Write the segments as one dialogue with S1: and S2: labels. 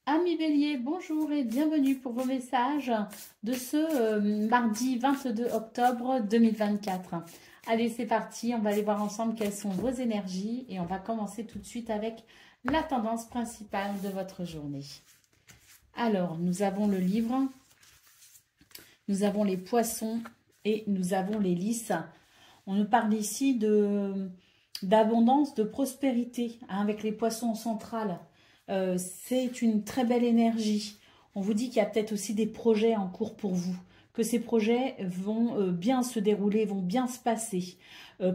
S1: Amis Bélier, bonjour et bienvenue pour vos messages de ce mardi 22 octobre 2024. Allez, c'est parti, on va aller voir ensemble quelles sont vos énergies et on va commencer tout de suite avec la tendance principale de votre journée. Alors, nous avons le livre, nous avons les poissons et nous avons les lys. On nous parle ici d'abondance, de prospérité, hein, avec les poissons en centrale. C'est une très belle énergie. On vous dit qu'il y a peut-être aussi des projets en cours pour vous, que ces projets vont bien se dérouler, vont bien se passer.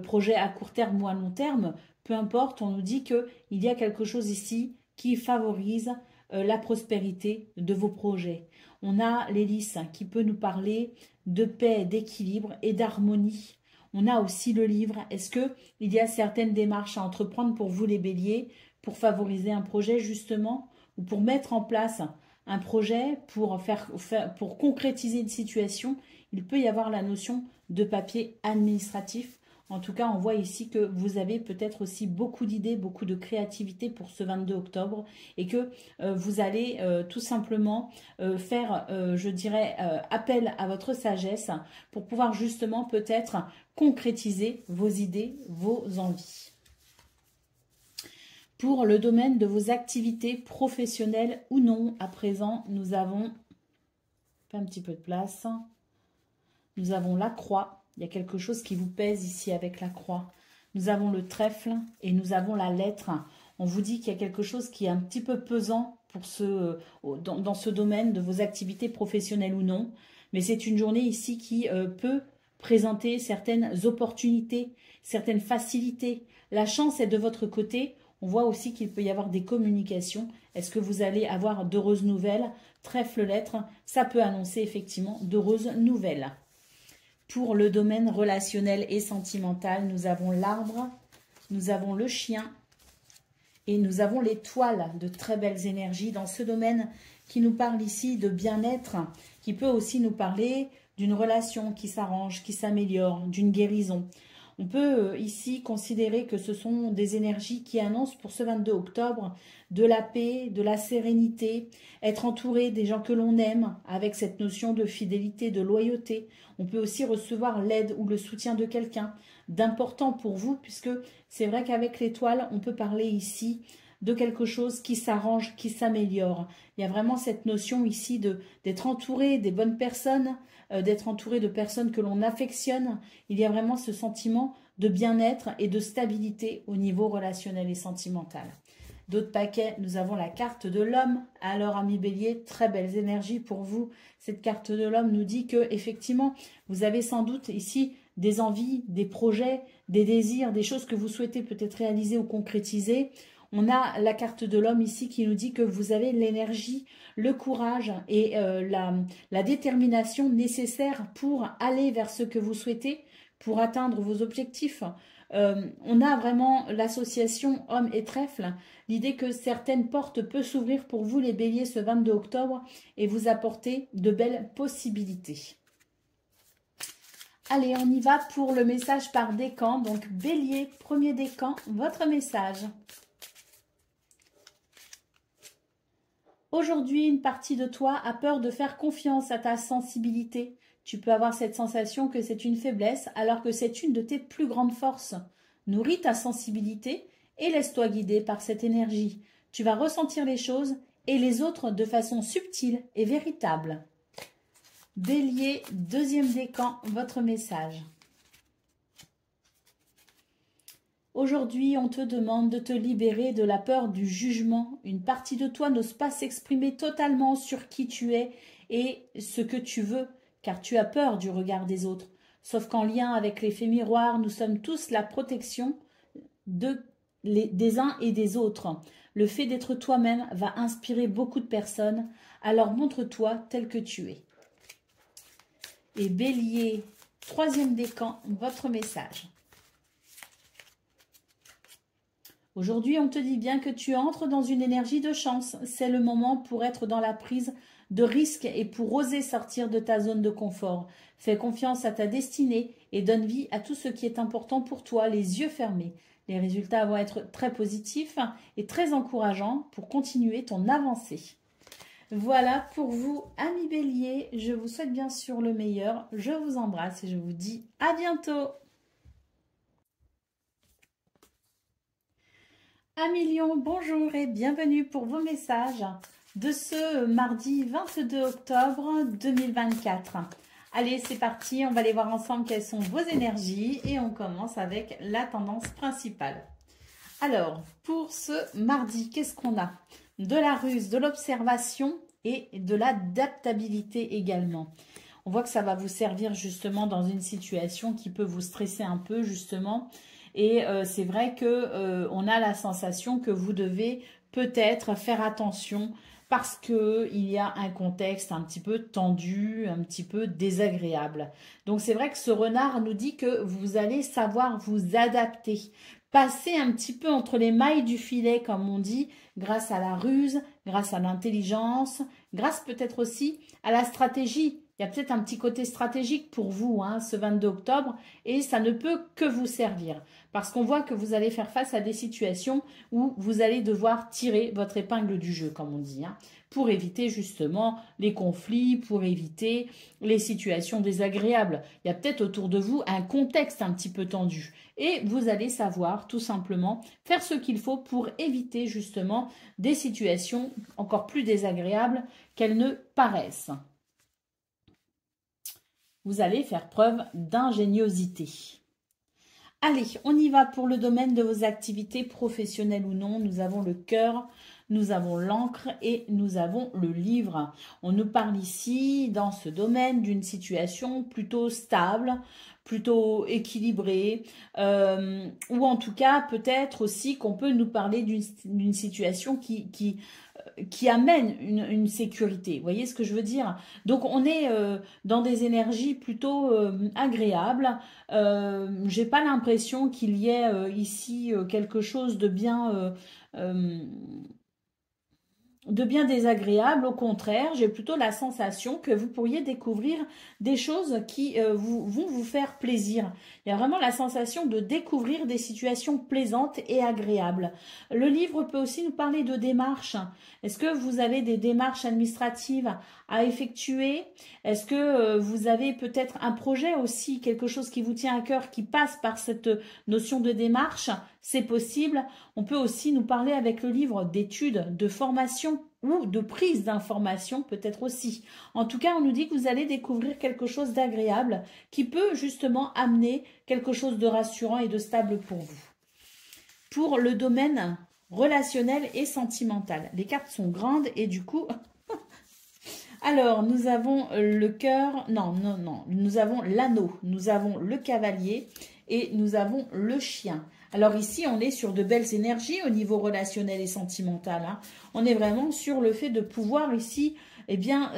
S1: Projets à court terme ou à long terme, peu importe, on nous dit qu'il y a quelque chose ici qui favorise la prospérité de vos projets. On a l'hélice qui peut nous parler de paix, d'équilibre et d'harmonie. On a aussi le livre. Est-ce qu'il y a certaines démarches à entreprendre pour vous les béliers pour favoriser un projet justement ou pour mettre en place un projet pour concrétiser une situation? Il peut y avoir la notion de papier administratif. En tout cas, on voit ici que vous avez peut-être aussi beaucoup d'idées, beaucoup de créativité pour ce 22 octobre et que vous allez tout simplement faire, je dirais, appel à votre sagesse pour pouvoir justement peut-être concrétiser vos idées, vos envies. Pour le domaine de vos activités professionnelles ou non, à présent, nous avons un petit peu de place. Nous avons la croix. Il y a quelque chose qui vous pèse ici avec la croix. Nous avons le trèfle et nous avons la lettre. On vous dit qu'il y a quelque chose qui est un petit peu pesant pour dans ce domaine de vos activités professionnelles ou non. Mais c'est une journée ici qui peut présenter certaines opportunités, certaines facilités. La chance est de votre côté. On voit aussi qu'il peut y avoir des communications. Est-ce que vous allez avoir d'heureuses nouvelles? Trèfle lettre, ça peut annoncer effectivement d'heureuses nouvelles. Pour le domaine relationnel et sentimental, nous avons l'arbre, nous avons le chien et nous avons l'étoile, de très belles énergies dans ce domaine qui nous parle ici de bien-être, qui peut aussi nous parler d'une relation qui s'arrange, qui s'améliore, d'une guérison. On peut ici considérer que ce sont des énergies qui annoncent pour ce 22 octobre de la paix, de la sérénité, être entouré des gens que l'on aime avec cette notion de fidélité, de loyauté. On peut aussi recevoir l'aide ou le soutien de quelqu'un d'important pour vous puisque c'est vrai qu'avec l'étoile, on peut parler ici de quelque chose qui s'arrange, qui s'améliore. Il y a vraiment cette notion ici d'être entouré des bonnes personnes, d'être entouré de personnes que l'on affectionne. Il y a vraiment ce sentiment de bien-être et de stabilité au niveau relationnel et sentimental. D'autres paquets, nous avons la carte de l'homme. Alors, amis bélier, très belles énergies pour vous. Cette carte de l'homme nous dit que effectivement, vous avez sans doute ici des envies, des projets, des désirs, des choses que vous souhaitez peut-être réaliser ou concrétiser. On a la carte de l'homme ici qui nous dit que vous avez l'énergie, le courage et la détermination nécessaire pour aller vers ce que vous souhaitez, pour atteindre vos objectifs. On a vraiment l'association homme et trèfle, l'idée que certaines portes peuvent s'ouvrir pour vous les béliers ce 22 octobre et vous apporter de belles possibilités. Allez, on y va pour le message par décan. Donc bélier, premier décan, votre message. Aujourd'hui, une partie de toi a peur de faire confiance à ta sensibilité. Tu peux avoir cette sensation que c'est une faiblesse alors que c'est une de tes plus grandes forces. Nourris ta sensibilité et laisse-toi guider par cette énergie. Tu vas ressentir les choses et les autres de façon subtile et véritable. Bélier, deuxième décan, votre message. Aujourd'hui, on te demande de te libérer de la peur du jugement. Une partie de toi n'ose pas s'exprimer totalement sur qui tu es et ce que tu veux, car tu as peur du regard des autres. Sauf qu'en lien avec l'effet miroir, nous sommes tous la protection des uns et des autres. Le fait d'être toi-même va inspirer beaucoup de personnes, alors montre-toi tel que tu es. Et Bélier, troisième décan, votre message. Aujourd'hui, on te dit bien que tu entres dans une énergie de chance. C'est le moment pour être dans la prise de risque et pour oser sortir de ta zone de confort. Fais confiance à ta destinée et donne vie à tout ce qui est important pour toi, les yeux fermés. Les résultats vont être très positifs et très encourageants pour continuer ton avancée. Voilà pour vous, amis Bélier. Je vous souhaite bien sûr le meilleur. Je vous embrasse et je vous dis à bientôt. Amis Lion, bonjour et bienvenue pour vos messages de ce mardi 22 octobre 2024. Allez, c'est parti, on va aller voir ensemble quelles sont vos énergies et on commence avec la tendance principale. Alors, pour ce mardi, qu'est-ce qu'on a? De la ruse, de l'observation et de l'adaptabilité également. On voit que ça va vous servir justement dans une situation qui peut vous stresser un peu justement. Et c'est vrai que on a la sensation que vous devez peut-être faire attention parce qu'il y a un contexte un petit peu tendu, un petit peu désagréable. Donc c'est vrai que ce renard nous dit que vous allez savoir vous adapter, passer un petit peu entre les mailles du filet, comme on dit, grâce à la ruse, grâce à l'intelligence, grâce peut-être aussi à la stratégie. Il y a peut-être un petit côté stratégique pour vous, hein, ce 22 octobre, et ça ne peut que vous servir. Parce qu'on voit que vous allez faire face à des situations où vous allez devoir tirer votre épingle du jeu, comme on dit, hein, pour éviter justement les conflits, pour éviter les situations désagréables. Il y a peut-être autour de vous un contexte un petit peu tendu. Et vous allez savoir tout simplement faire ce qu'il faut pour éviter justement des situations encore plus désagréables qu'elles ne paraissent. Vous allez faire preuve d'ingéniosité. Allez, on y va pour le domaine de vos activités professionnelles ou non. Nous avons le cœur, nous avons l'encre et nous avons le livre. On nous parle ici, dans ce domaine, d'une situation plutôt stable, plutôt équilibrée, ou en tout cas, peut-être aussi qu'on peut nous parler d'une situation qui amène une sécurité. Vous voyez ce que je veux dire? Donc, on est dans des énergies plutôt agréables. J'ai pas l'impression qu'il y ait ici quelque chose de bien désagréable. Au contraire, j'ai plutôt la sensation que vous pourriez découvrir des choses qui vont vous faire plaisir. Il y a vraiment la sensation de découvrir des situations plaisantes et agréables. Le livre peut aussi nous parler de démarches. Est-ce que vous avez des démarches administratives à effectuer? Est-ce que vous avez peut-être un projet aussi, quelque chose qui vous tient à cœur, qui passe par cette notion de démarche? C'est possible. On peut aussi nous parler avec le livre d'études, de formation ou de prise d'information peut-être aussi. En tout cas, on nous dit que vous allez découvrir quelque chose d'agréable qui peut justement amener quelque chose de rassurant et de stable pour vous. Pour le domaine relationnel et sentimental, les cartes sont grandes et du coup... Alors, nous avons le cœur, non, nous avons l'anneau, nous avons le cavalier et nous avons le chien. Alors ici, on est sur de belles énergies au niveau relationnel et sentimental, hein. On est vraiment sur le fait de pouvoir ici, eh bien,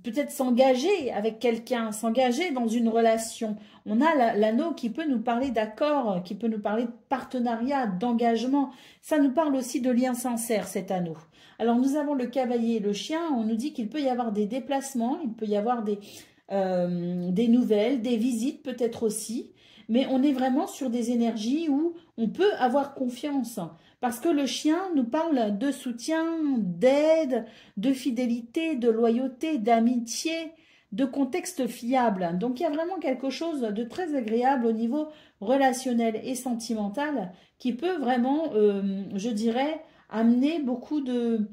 S1: peut-être s'engager avec quelqu'un, s'engager dans une relation. On a l'anneau qui peut nous parler d'accord, qui peut nous parler de partenariat, d'engagement. Ça nous parle aussi de liens sincères, cet anneau. Alors, nous avons le cavalier et le chien. On nous dit qu'il peut y avoir des déplacements, il peut y avoir des nouvelles, des visites peut-être aussi. Mais on est vraiment sur des énergies où on peut avoir confiance. Parce que le chien nous parle de soutien, d'aide, de fidélité, de loyauté, d'amitié, de contexte fiable. Donc il y a vraiment quelque chose de très agréable au niveau relationnel et sentimental qui peut vraiment, je dirais, amener beaucoup de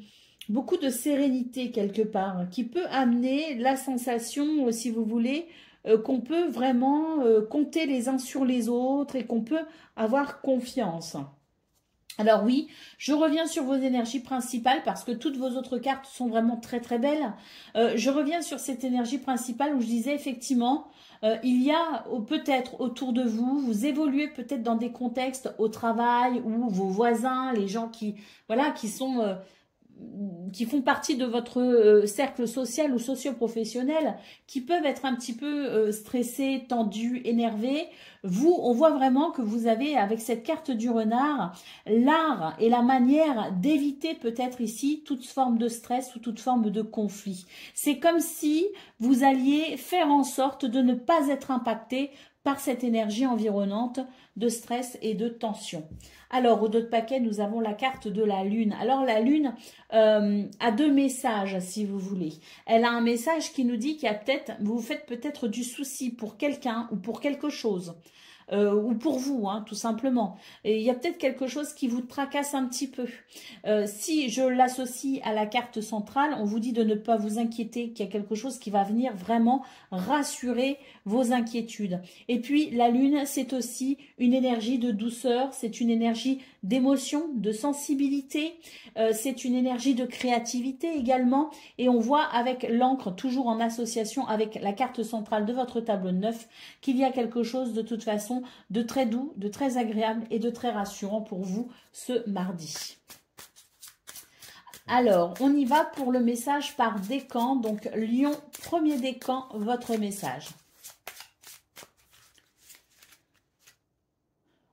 S1: sérénité quelque part, qui peut amener la sensation, si vous voulez, qu'on peut vraiment compter les uns sur les autres et qu'on peut avoir confiance. Alors oui, je reviens sur vos énergies principales parce que toutes vos autres cartes sont vraiment très très belles. Je reviens sur cette énergie principale où je disais effectivement, il y a peut-être autour de vous, vous évoluez peut-être dans des contextes au travail ou vos voisins, les gens qui sont... qui font partie de votre cercle social ou socio-professionnel, qui peuvent être un petit peu stressés, tendus, énervés. Vous, on voit vraiment que vous avez, avec cette carte du renard, l'art et la manière d'éviter peut-être ici toute forme de stress ou toute forme de conflit. C'est comme si vous alliez faire en sorte de ne pas être impacté par cette énergie environnante de stress et de tension. Alors, au dos de paquet, nous avons la carte de la Lune. Alors, la Lune a deux messages, si vous voulez. Elle a un message qui nous dit qu'il y a peut-être, vous faites peut-être du souci pour quelqu'un ou pour quelque chose. Ou pour vous, hein, tout simplement. Et il y a peut-être quelque chose qui vous tracasse un petit peu. Si je l'associe à la carte centrale, on vous dit de ne pas vous inquiéter, qu'il y a quelque chose qui va venir vraiment rassurer vos inquiétudes. Et puis, la Lune, c'est aussi une énergie de douceur, c'est une énergie d'émotion, de sensibilité, c'est une énergie de créativité également. Et on voit avec l'encre, toujours en association avec la carte centrale de votre tableau de 9, qu'il y a quelque chose de toute façon de très doux, de très agréable et de très rassurant pour vous ce mardi. Alors, on y va pour le message par décan. Donc, Lion, premier décan, votre message.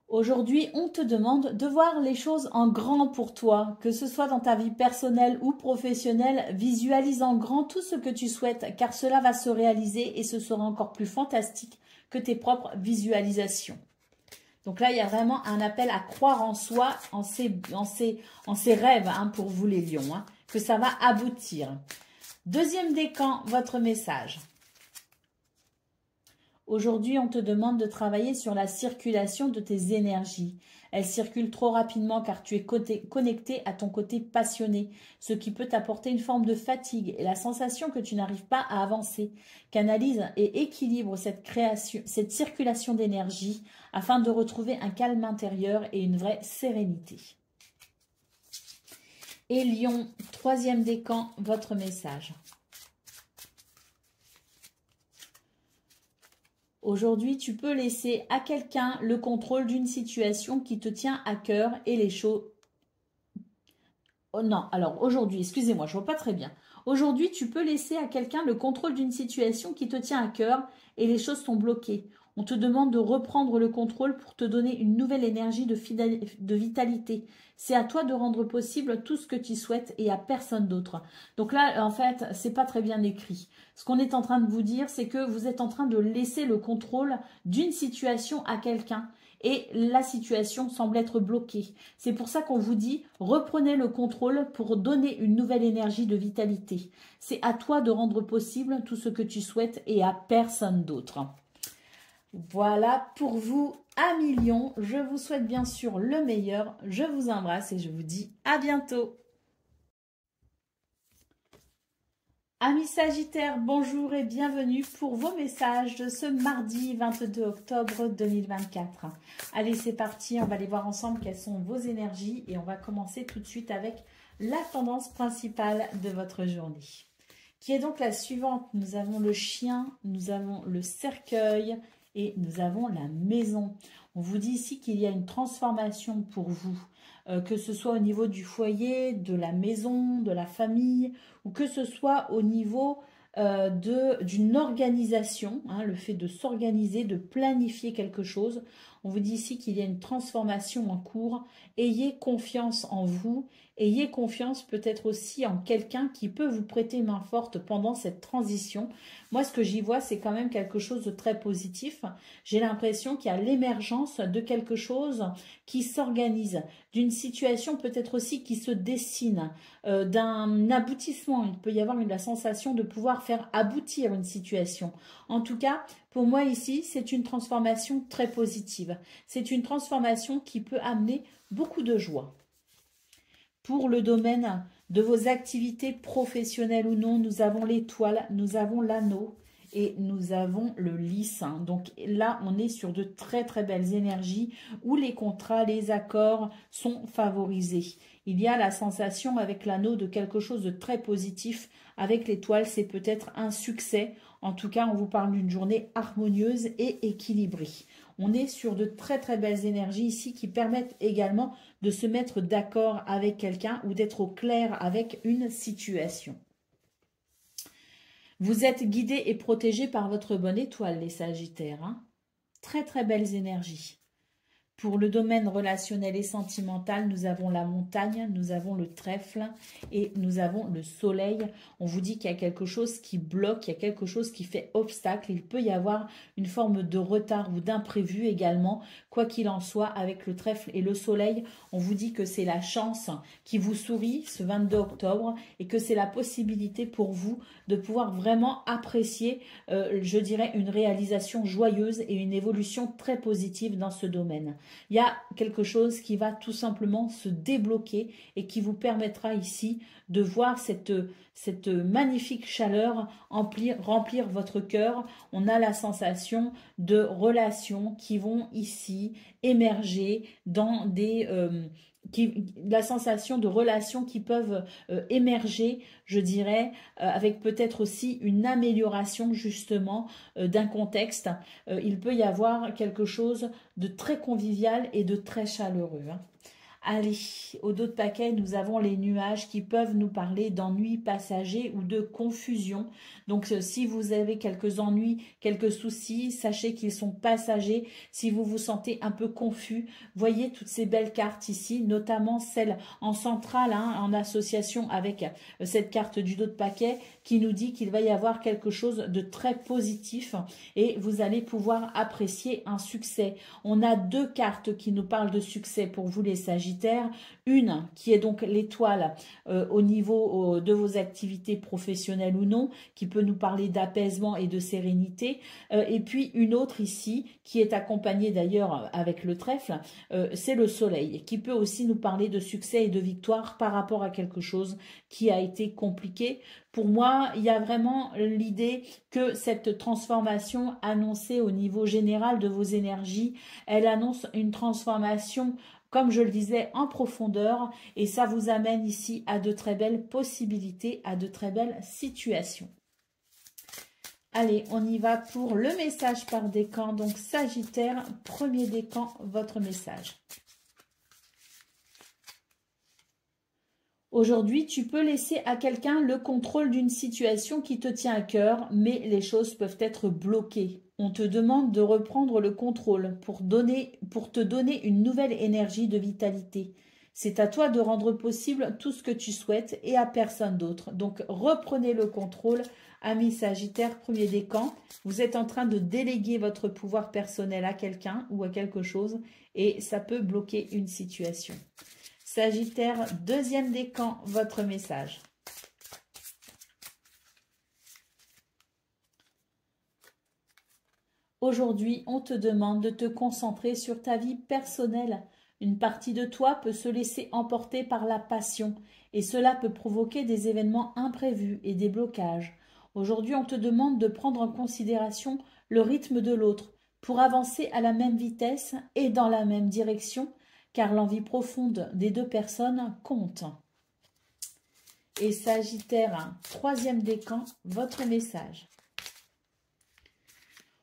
S1: Aujourd'hui, on te demande de voir les choses en grand pour toi, que ce soit dans ta vie personnelle ou professionnelle. Visualise en grand tout ce que tu souhaites, car cela va se réaliser et ce sera encore plus fantastique que tes propres visualisations. Donc là, il y a vraiment un appel à croire en soi, en ses rêves, hein, pour vous les lions, hein, que ça va aboutir. Deuxième décan, votre message. Aujourd'hui, on te demande de travailler sur la circulation de tes énergies. Elles circulent trop rapidement car tu es connecté à ton côté passionné, ce qui peut t'apporter une forme de fatigue et la sensation que tu n'arrives pas à avancer. Canalise et équilibre cette circulation d'énergie afin de retrouver un calme intérieur et une vraie sérénité. Et Lion, troisième décan, votre message. Aujourd'hui, tu peux laisser à quelqu'un le contrôle d'une situation qui te tient à cœur et les choses... Oh non, alors aujourd'hui, excusez-moi, je ne vois pas très bien. Aujourd'hui, tu peux laisser à quelqu'un le contrôle d'une situation qui te tient à cœur et les choses sont bloquées. On te demande de reprendre le contrôle pour te donner une nouvelle énergie de vitalité. C'est à toi de rendre possible tout ce que tu souhaites et à personne d'autre. Donc là, en fait, c'est pas très bien écrit. Ce qu'on est en train de vous dire, c'est que vous êtes en train de laisser le contrôle d'une situation à quelqu'un et la situation semble être bloquée. C'est pour ça qu'on vous dit, reprenez le contrôle pour donner une nouvelle énergie de vitalité. C'est à toi de rendre possible tout ce que tu souhaites et à personne d'autre. Voilà pour vous, amis lions. Je vous souhaite bien sûr le meilleur. Je vous embrasse et je vous dis à bientôt. Amis Sagittaires, bonjour et bienvenue pour vos messages de ce mardi 22 octobre 2024. Allez, c'est parti, on va aller voir ensemble quelles sont vos énergies et on va commencer tout de suite avec la tendance principale de votre journée, qui est donc la suivante. Nous avons le chien, nous avons le cercueil et nous avons la maison. On vous dit ici qu'il y a une transformation pour vous, que ce soit au niveau du foyer, de la maison, de la famille, ou que ce soit au niveau d'une organisation, hein, le fait de s'organiser, de planifier quelque chose. On vous dit ici qu'il y a une transformation en cours. Ayez confiance en vous. Ayez confiance peut-être aussi en quelqu'un qui peut vous prêter main forte pendant cette transition. Moi, ce que j'y vois, c'est quand même quelque chose de très positif. J'ai l'impression qu'il y a l'émergence de quelque chose qui s'organise, d'une situation peut-être aussi qui se dessine, d'un aboutissement. Il peut y avoir la sensation de pouvoir faire aboutir une situation. En tout cas, pour moi ici, c'est une transformation très positive. C'est une transformation qui peut amener beaucoup de joie. Pour le domaine de vos activités professionnelles ou non, nous avons l'étoile, nous avons l'anneau et nous avons le lys. Donc là, on est sur de très très belles énergies où les contrats, les accords sont favorisés. Il y a la sensation avec l'anneau de quelque chose de très positif. Avec l'étoile, c'est peut-être un succès. En tout cas, on vous parle d'une journée harmonieuse et équilibrée. On est sur de très très belles énergies ici qui permettent également de se mettre d'accord avec quelqu'un ou d'être au clair avec une situation. Vous êtes guidés et protégés par votre bonne étoile, les Sagittaires. Hein. Très très belles énergies. Pour le domaine relationnel et sentimental, nous avons la montagne, nous avons le trèfle et nous avons le soleil. On vous dit qu'il y a quelque chose qui bloque, il y a quelque chose qui fait obstacle. Il peut y avoir une forme de retard ou d'imprévu également. Quoi qu'il en soit, avec le trèfle et le soleil, on vous dit que c'est la chance qui vous sourit ce 22 octobre et que c'est la possibilité pour vous de pouvoir vraiment apprécier, je dirais, une réalisation joyeuse et une évolution très positive dans ce domaine. Il y a quelque chose qui va tout simplement se débloquer et qui vous permettra ici de voir cette magnifique chaleur remplir votre cœur. On a la sensation de relations qui vont ici émerger dans des... la sensation de relations qui peuvent émerger, je dirais, avec peut-être aussi une amélioration justement d'un contexte. Il peut y avoir quelque chose de très convivial et de très chaleureux. Hein. Allez, au dos de paquet, nous avons les nuages qui peuvent nous parler d'ennuis passagers ou de confusion. Donc, si vous avez quelques ennuis, quelques soucis, sachez qu'ils sont passagers. Si vous vous sentez un peu confus, voyez toutes ces belles cartes ici, notamment celle en centrale, hein, en association avec cette carte du dos de paquet qui nous dit qu'il va y avoir quelque chose de très positif et vous allez pouvoir apprécier un succès. On a deux cartes qui nous parlent de succès pour vous les Sagittaires. Une qui est donc l'étoile au niveau de vos activités professionnelles ou non, qui peut nous parler d'apaisement et de sérénité. Et puis une autre ici, qui est accompagnée d'ailleurs avec le trèfle, c'est le soleil, qui peut aussi nous parler de succès et de victoire par rapport à quelque chose qui a été compliqué. Pour moi, il y a vraiment l'idée que cette transformation annoncée au niveau général de vos énergies, elle annonce une transformation, comme je le disais, en profondeur, et ça vous amène ici à de très belles possibilités, à de très belles situations. Allez, on y va pour le message par décan. Donc Sagittaire, premier décan, votre message. Aujourd'hui, tu peux laisser à quelqu'un le contrôle d'une situation qui te tient à cœur, mais les choses peuvent être bloquées. On te demande de reprendre le contrôle pour te donner une nouvelle énergie de vitalité. C'est à toi de rendre possible tout ce que tu souhaites et à personne d'autre. Donc, reprenez le contrôle, amis Sagittaire, premier décan. Vous êtes en train de déléguer votre pouvoir personnel à quelqu'un ou à quelque chose et ça peut bloquer une situation. Sagittaire, deuxième décan, votre message. Aujourd'hui, on te demande de te concentrer sur ta vie personnelle. Une partie de toi peut se laisser emporter par la passion et cela peut provoquer des événements imprévus et des blocages. Aujourd'hui, on te demande de prendre en considération le rythme de l'autre pour avancer à la même vitesse et dans la même direction, car l'envie profonde des deux personnes compte. Et Sagittaire, troisième décan, votre message.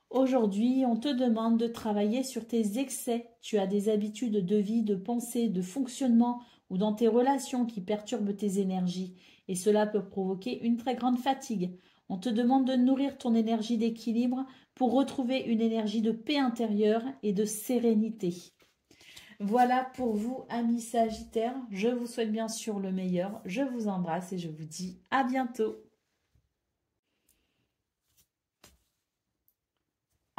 S1: Aujourd'hui, on te demande de travailler sur tes excès. Tu as des habitudes de vie, de pensée, de fonctionnement ou dans tes relations qui perturbent tes énergies. Et cela peut provoquer une très grande fatigue. On te demande de nourrir ton énergie d'équilibre pour retrouver une énergie de paix intérieure et de sérénité. Voilà pour vous, amis Sagittaires. Je vous souhaite bien sûr le meilleur. Je vous embrasse et je vous dis à bientôt.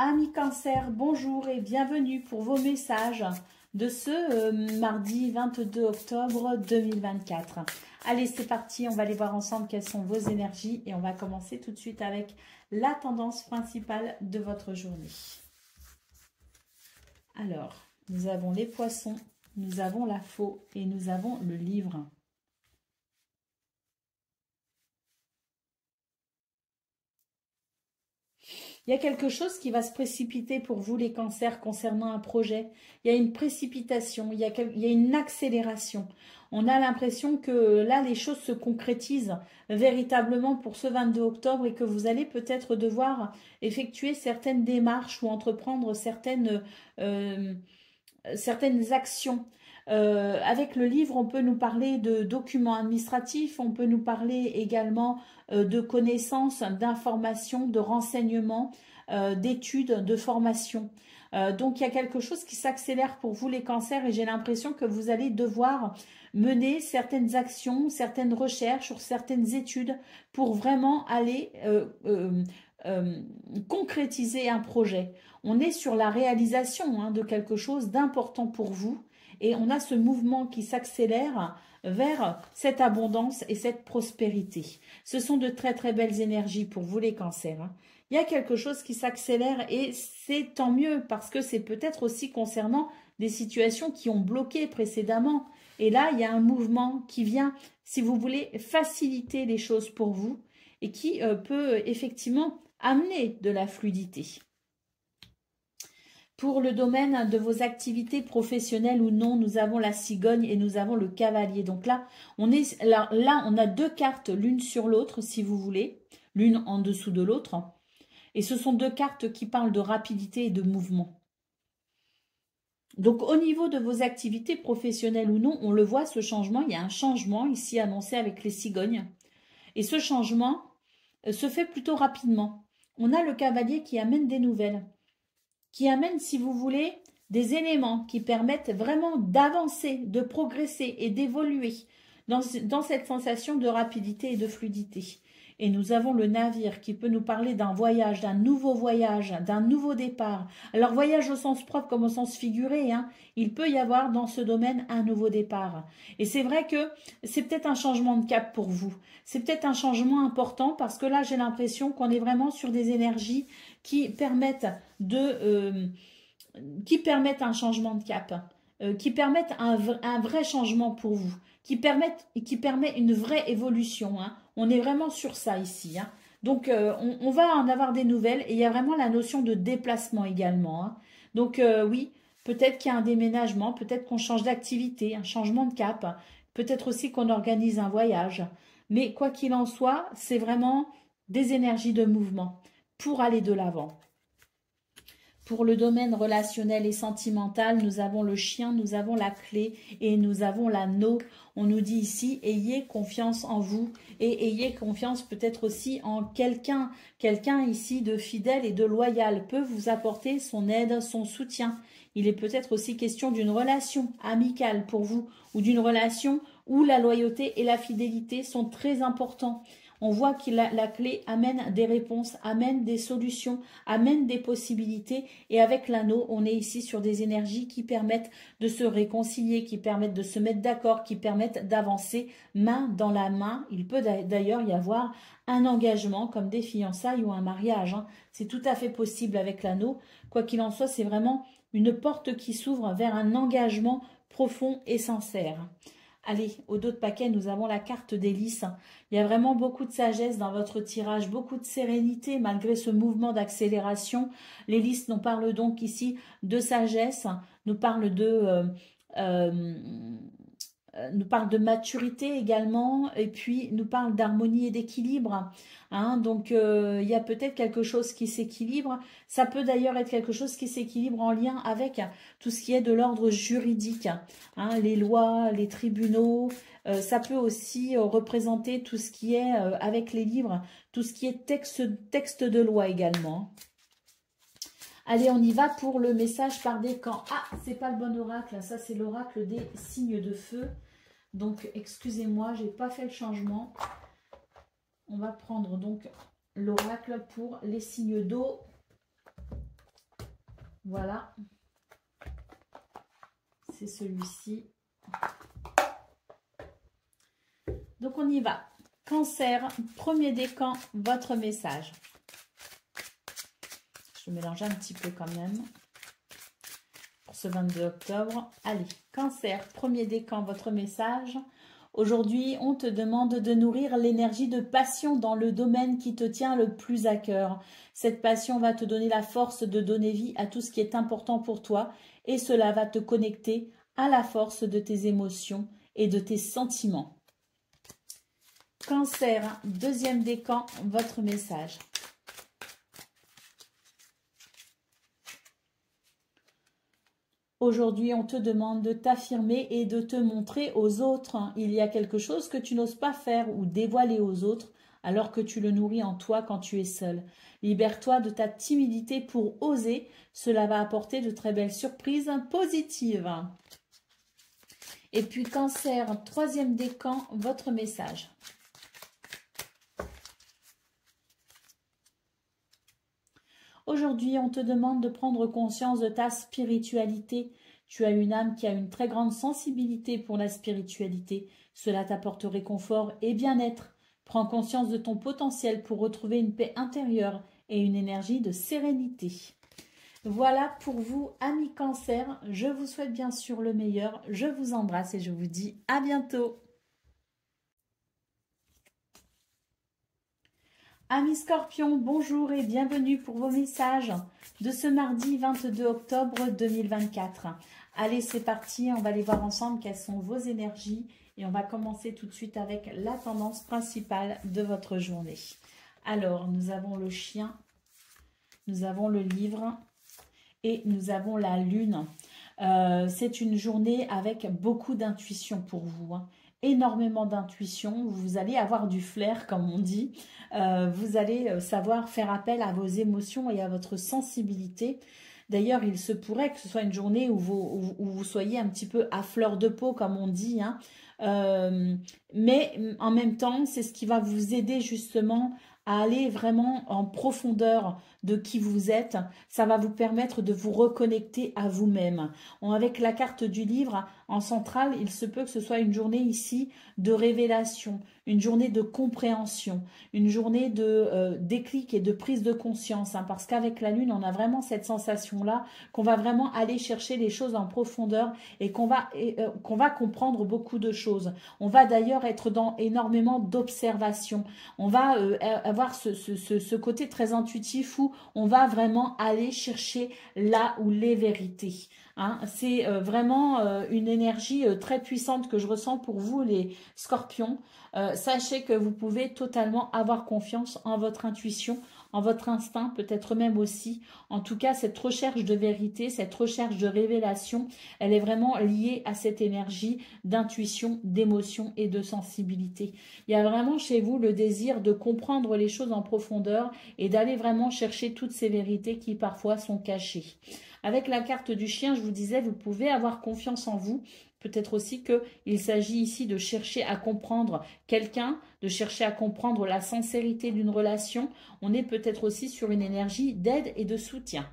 S1: Amis Cancer, bonjour et bienvenue pour vos messages de ce mardi 22 octobre 2024. Allez, c'est parti, on va aller voir ensemble quelles sont vos énergies et on va commencer tout de suite avec la tendance principale de votre journée. Alors, nous avons les poissons, nous avons la faux et nous avons le livre. Il y a quelque chose qui va se précipiter pour vous les cancers concernant un projet. Il y a une précipitation, il y a une accélération. On a l'impression que là, les choses se concrétisent véritablement pour ce 22 octobre et que vous allez peut-être devoir effectuer certaines démarches ou entreprendre certaines actions. Avec le livre, on peut nous parler de documents administratifs, on peut nous parler également de connaissances, d'informations, de renseignements, d'études, de formation. Donc, il y a quelque chose qui s'accélère pour vous, les cancers, et j'ai l'impression que vous allez devoir mener certaines actions, certaines recherches ou certaines études pour vraiment aller concrétiser un projet. On est sur la réalisation de quelque chose d'important pour vous et on a ce mouvement qui s'accélère vers cette abondance et cette prospérité. Ce sont de très très belles énergies pour vous, les cancers. Il y a quelque chose qui s'accélère et c'est tant mieux parce que c'est peut-être aussi concernant des situations qui ont bloqué précédemment. Et là, il y a un mouvement qui vient, si vous voulez, faciliter les choses pour vous et qui peut effectivement amener de la fluidité. Pour le domaine de vos activités professionnelles ou non, nous avons la cigogne et nous avons le cavalier. Donc là, on a deux cartes l'une sur l'autre, si vous voulez, l'une en dessous de l'autre. Et ce sont deux cartes qui parlent de rapidité et de mouvement. Donc, au niveau de vos activités professionnelles ou non, on le voit, ce changement, il y a un changement ici annoncé avec les cigognes. Et ce changement se fait plutôt rapidement. On a le cavalier qui amène des nouvelles, qui amène, si vous voulez, des éléments qui permettent vraiment d'avancer, de progresser et d'évoluer dans cette sensation de rapidité et de fluidité. Et nous avons le navire qui peut nous parler d'un voyage, d'un nouveau départ. Alors, voyage au sens propre comme au sens figuré, il peut y avoir dans ce domaine un nouveau départ. Et c'est vrai que c'est peut-être un changement de cap pour vous. C'est peut-être un changement important parce que là, j'ai l'impression qu'on est vraiment sur des énergies qui permettent un changement de cap, qui permettent un vrai changement pour vous, qui permet une vraie évolution. On est vraiment sur ça ici. Donc, on va en avoir des nouvelles et il y a vraiment la notion de déplacement également. Donc, oui, peut-être qu'il y a un déménagement, peut-être qu'on change d'activité, un changement de cap, peut-être aussi qu'on organise un voyage. Mais quoi qu'il en soit, c'est vraiment des énergies de mouvement pour aller de l'avant. Pour le domaine relationnel et sentimental, nous avons le chien, nous avons la clé et nous avons l'anneau. On nous dit ici, ayez confiance en vous et ayez confiance peut-être aussi en quelqu'un. Quelqu'un ici de fidèle et de loyal peut vous apporter son aide, son soutien. Il est peut-être aussi question d'une relation amicale pour vous ou d'une relation où la loyauté et la fidélité sont très importants. On voit que la clé amène des réponses, amène des solutions, amène des possibilités. Et avec l'anneau, on est ici sur des énergies qui permettent de se réconcilier, qui permettent de se mettre d'accord, qui permettent d'avancer main dans la main. Il peut d'ailleurs y avoir un engagement comme des fiançailles ou un mariage. C'est tout à fait possible avec l'anneau. Quoi qu'il en soit, c'est vraiment une porte qui s'ouvre vers un engagement profond et sincère. Allez, au dos de paquet, nous avons la carte des lys. Il y a vraiment beaucoup de sagesse dans votre tirage, beaucoup de sérénité malgré ce mouvement d'accélération. Les lys nous parlent donc ici de sagesse, nous parlent de maturité également, et puis nous parle d'harmonie et d'équilibre. Donc, il y a peut-être quelque chose qui s'équilibre. Ça peut d'ailleurs être quelque chose qui s'équilibre en lien avec tout ce qui est de l'ordre juridique. Les lois, les tribunaux. Ça peut aussi représenter tout ce qui est avec les livres, tout ce qui est texte de loi également. Allez, on y va pour le message par décan. Ah, c'est pas le bon oracle, ça c'est l'oracle des signes de feu. Donc, excusez-moi, j'ai pas fait le changement. On va prendre donc l'oracle pour les signes d'eau. Voilà. C'est celui-ci. Donc, on y va. Cancer, premier décan, votre message. Je mélange un petit peu quand même pour ce 22 octobre. Allez, Cancer, premier décan, votre message. Aujourd'hui, on te demande de nourrir l'énergie de passion dans le domaine qui te tient le plus à cœur. Cette passion va te donner la force de donner vie à tout ce qui est important pour toi et cela va te connecter à la force de tes émotions et de tes sentiments. Cancer, deuxième décan, votre message. Aujourd'hui, on te demande de t'affirmer et de te montrer aux autres. Il y a quelque chose que tu n'oses pas faire ou dévoiler aux autres alors que tu le nourris en toi quand tu es seul. Libère-toi de ta timidité pour oser. Cela va apporter de très belles surprises positives. Et puis Cancer, 3e décan, votre message. Aujourd'hui, on te demande de prendre conscience de ta spiritualité. Tu as une âme qui a une très grande sensibilité pour la spiritualité. Cela t'apporte réconfort et bien-être. Prends conscience de ton potentiel pour retrouver une paix intérieure et une énergie de sérénité. Voilà pour vous, amis Cancer. Je vous souhaite bien sûr le meilleur. Je vous embrasse et je vous dis à bientôt. Amis Scorpions, bonjour et bienvenue pour vos messages de ce mardi 22 octobre 2024. Allez, c'est parti, on va aller voir ensemble quelles sont vos énergies et on va commencer tout de suite avec la tendance principale de votre journée. Alors, nous avons le chien, nous avons le livre et nous avons la lune. C'est une journée avec beaucoup d'intuition pour vous, hein. Énormément d'intuition, vous allez avoir du flair comme on dit, vous allez savoir faire appel à vos émotions et à votre sensibilité. D'ailleurs, il se pourrait que ce soit une journée où vous soyez un petit peu à fleur de peau comme on dit, hein. Mais en même temps, c'est ce qui va vous aider justement à aller vraiment en profondeur de qui vous êtes. Ça va vous permettre de vous reconnecter à vous-même. Avec la carte du livre en centrale, il se peut que ce soit une journée ici de révélation, une journée de compréhension, une journée de déclic et de prise de conscience, hein, parce qu'avec la lune, on a vraiment cette sensation-là qu'on va vraiment aller chercher les choses en profondeur et qu'on va comprendre beaucoup de choses. On va d'ailleurs être dans énormément d'observation. On va avoir ce côté très intuitif où on va vraiment aller chercher là où les vérités. Hein. C'est vraiment une énergie très puissante que je ressens pour vous les Scorpions. Sachez que vous pouvez totalement avoir confiance en votre intuition, en votre instinct, peut-être même aussi. En tout cas, cette recherche de vérité, cette recherche de révélation, elle est vraiment liée à cette énergie d'intuition, d'émotion et de sensibilité. Il y a vraiment chez vous le désir de comprendre les choses en profondeur et d'aller vraiment chercher toutes ces vérités qui parfois sont cachées. Avec la carte du chien, je vous disais, vous pouvez avoir confiance en vous. Peut-être aussi qu'il s'agit ici de chercher à comprendre quelqu'un, de chercher à comprendre la sincérité d'une relation. On est peut-être aussi sur une énergie d'aide et de soutien.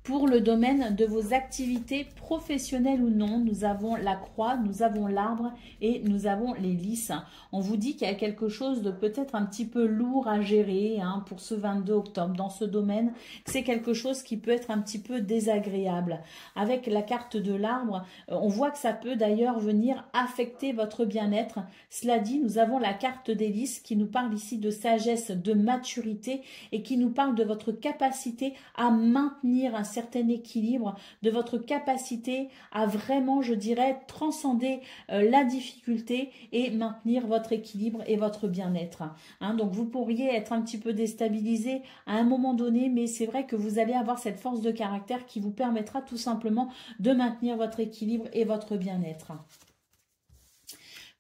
S1: Pour le domaine de vos activités professionnelles ou non, nous avons la croix, nous avons l'arbre et nous avons les lys. On vous dit qu'il y a quelque chose de peut-être un petit peu lourd à gérer, hein, pour ce 22 octobre dans ce domaine. C'est quelque chose qui peut être un petit peu désagréable. Avec la carte de l'arbre, on voit que ça peut d'ailleurs venir affecter votre bien-être. Cela dit, nous avons la carte des lys qui nous parle ici de sagesse, de maturité et qui nous parle de votre capacité à maintenir un certain équilibre, de votre capacité à vraiment, je dirais, transcender la difficulté et maintenir votre équilibre et votre bien-être. Hein, donc vous pourriez être un petit peu déstabilisé à un moment donné, mais c'est vrai que vous allez avoir cette force de caractère qui vous permettra tout simplement de maintenir votre équilibre et votre bien-être.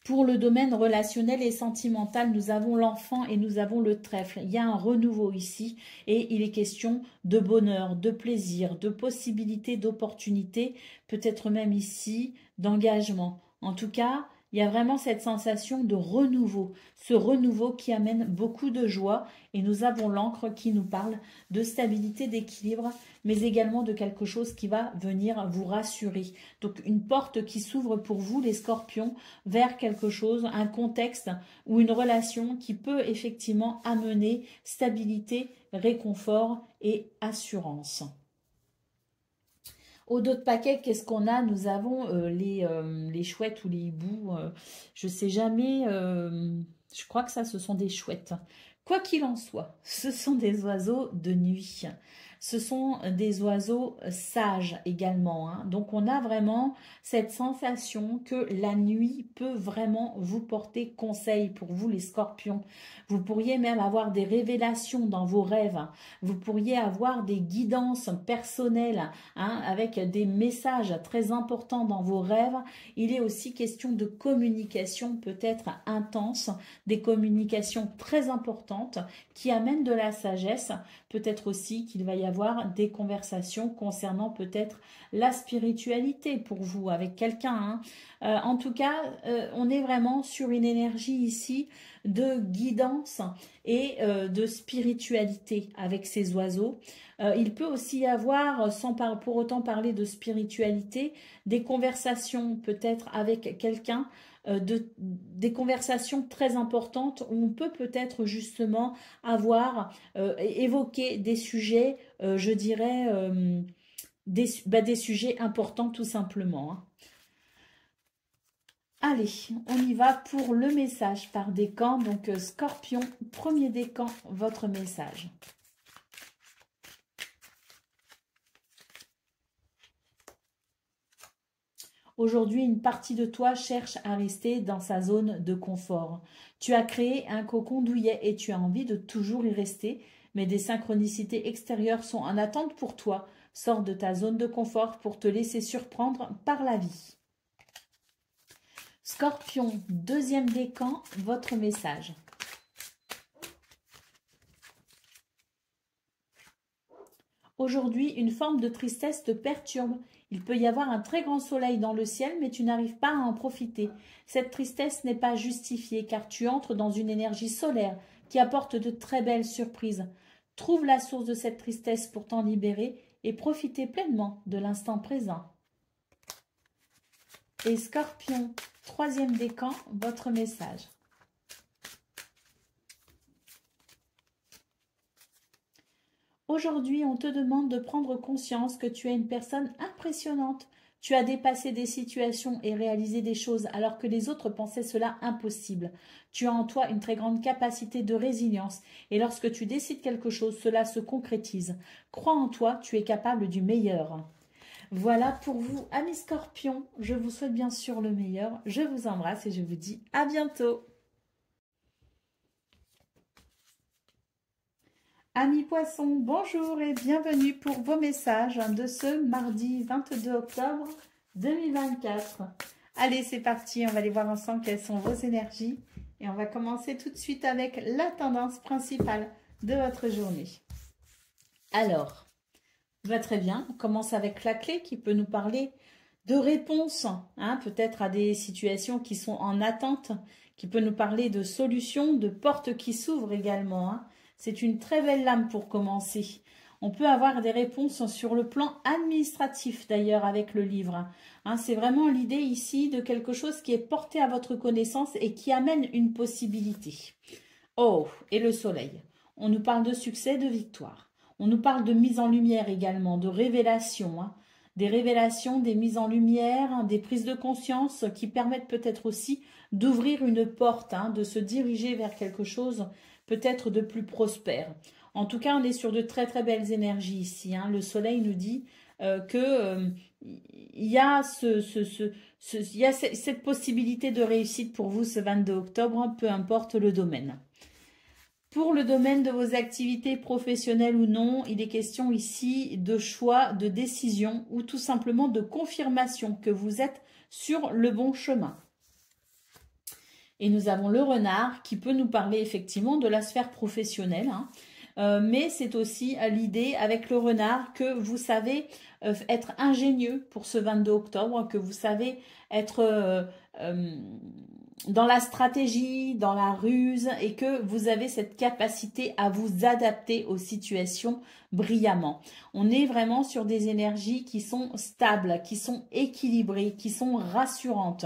S1: Pour le domaine relationnel et sentimental, nous avons l'enfant et nous avons le trèfle. Il y a un renouveau ici et il est question de bonheur, de plaisir, de possibilités, d'opportunités, peut-être même ici d'engagement. En tout cas, il y a vraiment cette sensation de renouveau, ce renouveau qui amène beaucoup de joie et nous avons l'encre qui nous parle de stabilité, d'équilibre, mais également de quelque chose qui va venir vous rassurer. Donc une porte qui s'ouvre pour vous les Scorpions vers quelque chose, un contexte ou une relation qui peut effectivement amener stabilité, réconfort et assurance. Au dos de paquet, qu'est-ce qu'on a? Nous avons les chouettes ou les hiboux. Je ne sais jamais, je crois que ça, ce sont des chouettes Quoi qu'il en soit, ce sont des oiseaux de nuit. Ce sont des oiseaux sages également, hein. Donc on a vraiment cette sensation que la nuit peut vraiment vous porter conseil pour vous les scorpions. Vous pourriez même avoir des révélations dans vos rêves. Vous pourriez avoir des guidances personnelles, hein, avec des messages très importants dans vos rêves. Il est aussi question de communication peut-être intense, des communications très importantes qui amènent de la sagesse. Peut-être aussi qu'il va y avoir des conversations concernant peut-être la spiritualité pour vous avec quelqu'un, hein. En tout cas, on est vraiment sur une énergie ici de guidance et de spiritualité avec ces oiseaux. Il peut aussi y avoir, sans pour autant parler de spiritualité, des conversations peut-être avec quelqu'un, des conversations très importantes où on peut peut-être justement avoir évoqué des sujets, je dirais, des sujets importants tout simplement, hein. Allez, on y va pour le message par décan. Donc, Scorpion, premier décan, votre message. Aujourd'hui, une partie de toi cherche à rester dans sa zone de confort. Tu as créé un cocon douillet et tu as envie de toujours y rester, mais des synchronicités extérieures sont en attente pour toi. Sors de ta zone de confort pour te laisser surprendre par la vie. Scorpion, deuxième décan, votre message. Aujourd'hui, une forme de tristesse te perturbe. Il peut y avoir un très grand soleil dans le ciel, mais tu n'arrives pas à en profiter. Cette tristesse n'est pas justifiée, car tu entres dans une énergie solaire qui apporte de très belles surprises. Trouve la source de cette tristesse pour t'en libérer et profiter pleinement de l'instant présent. Et Scorpion, troisième décan, votre message. Aujourd'hui, on te demande de prendre conscience que tu es une personne impressionnante. Tu as dépassé des situations et réalisé des choses alors que les autres pensaient cela impossible. Tu as en toi une très grande capacité de résilience et lorsque tu décides quelque chose, cela se concrétise. Crois en toi, tu es capable du meilleur. Voilà pour vous, amis Scorpions. Je vous souhaite bien sûr le meilleur. Je vous embrasse et je vous dis à bientôt. Amis Poissons, bonjour et bienvenue pour vos messages de ce mardi 22 octobre 2024. Allez, c'est parti, on va aller voir ensemble quelles sont vos énergies. Et on va commencer tout de suite avec la tendance principale de votre journée. Alors, va très bien, on commence avec la clé qui peut nous parler de réponses, hein, peut-être à des situations qui sont en attente, qui peut nous parler de solutions, de portes qui s'ouvrent également, hein. C'est une très belle lame pour commencer. On peut avoir des réponses sur le plan administratif d'ailleurs avec le livre, hein. C'est vraiment l'idée ici de quelque chose qui est porté à votre connaissance et qui amène une possibilité. Oh, et le soleil. On nous parle de succès, de victoire. On nous parle de mise en lumière également, de révélation, hein. Des révélations, des mises en lumière, des prises de conscience qui permettent peut-être aussi d'ouvrir une porte, hein, de se diriger vers quelque chose peut-être de plus prospère. En tout cas, on est sur de très très belles énergies ici, hein. Le soleil nous dit qu'il y a cette possibilité de réussite pour vous ce 22 octobre, peu importe le domaine. Pour le domaine de vos activités professionnelles ou non, il est question ici de choix, de décision ou tout simplement de confirmation que vous êtes sur le bon chemin. Et nous avons le renard qui peut nous parler effectivement de la sphère professionnelle, hein. Mais c'est aussi l'idée avec le renard que vous savez être ingénieux pour ce 22 octobre, que vous savez être dans la stratégie, dans la ruse et que vous avez cette capacité à vous adapter aux situations brillamment. On est vraiment sur des énergies qui sont stables, qui sont équilibrées, qui sont rassurantes.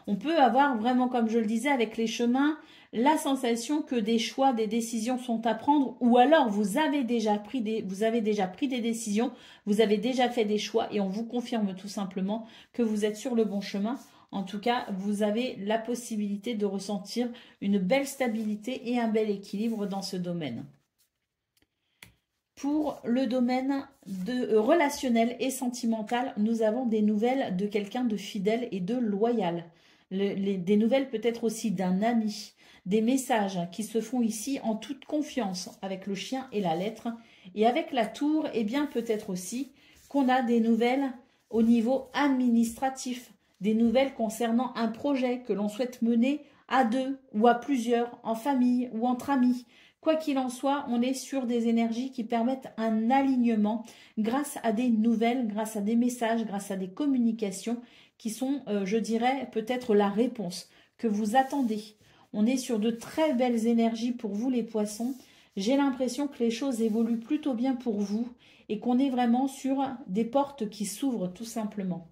S1: On peut avoir vraiment, comme je le disais, avec les chemins, la sensation que des choix, des décisions sont à prendre ou alors vous avez déjà pris des décisions, vous avez déjà fait des choix et on vous confirme tout simplement que vous êtes sur le bon chemin. En tout cas, vous avez la possibilité de ressentir une belle stabilité et un bel équilibre dans ce domaine. Pour le domaine relationnel et sentimental, nous avons des nouvelles de quelqu'un de fidèle et de loyal. Des nouvelles peut-être aussi d'un ami. Des messages qui se font ici en toute confiance avec le chien et la lettre. Et avec la tour, eh bien peut-être aussi qu'on a des nouvelles au niveau administratif. Des nouvelles concernant un projet que l'on souhaite mener à deux ou à plusieurs, en famille ou entre amis. Quoi qu'il en soit, on est sur des énergies qui permettent un alignement grâce à des nouvelles, grâce à des messages, grâce à des communications qui sont, je dirais, peut-être la réponse que vous attendez. On est sur de très belles énergies pour vous les poissons. J'ai l'impression que les choses évoluent plutôt bien pour vous et qu'on est vraiment sur des portes qui s'ouvrent tout simplement.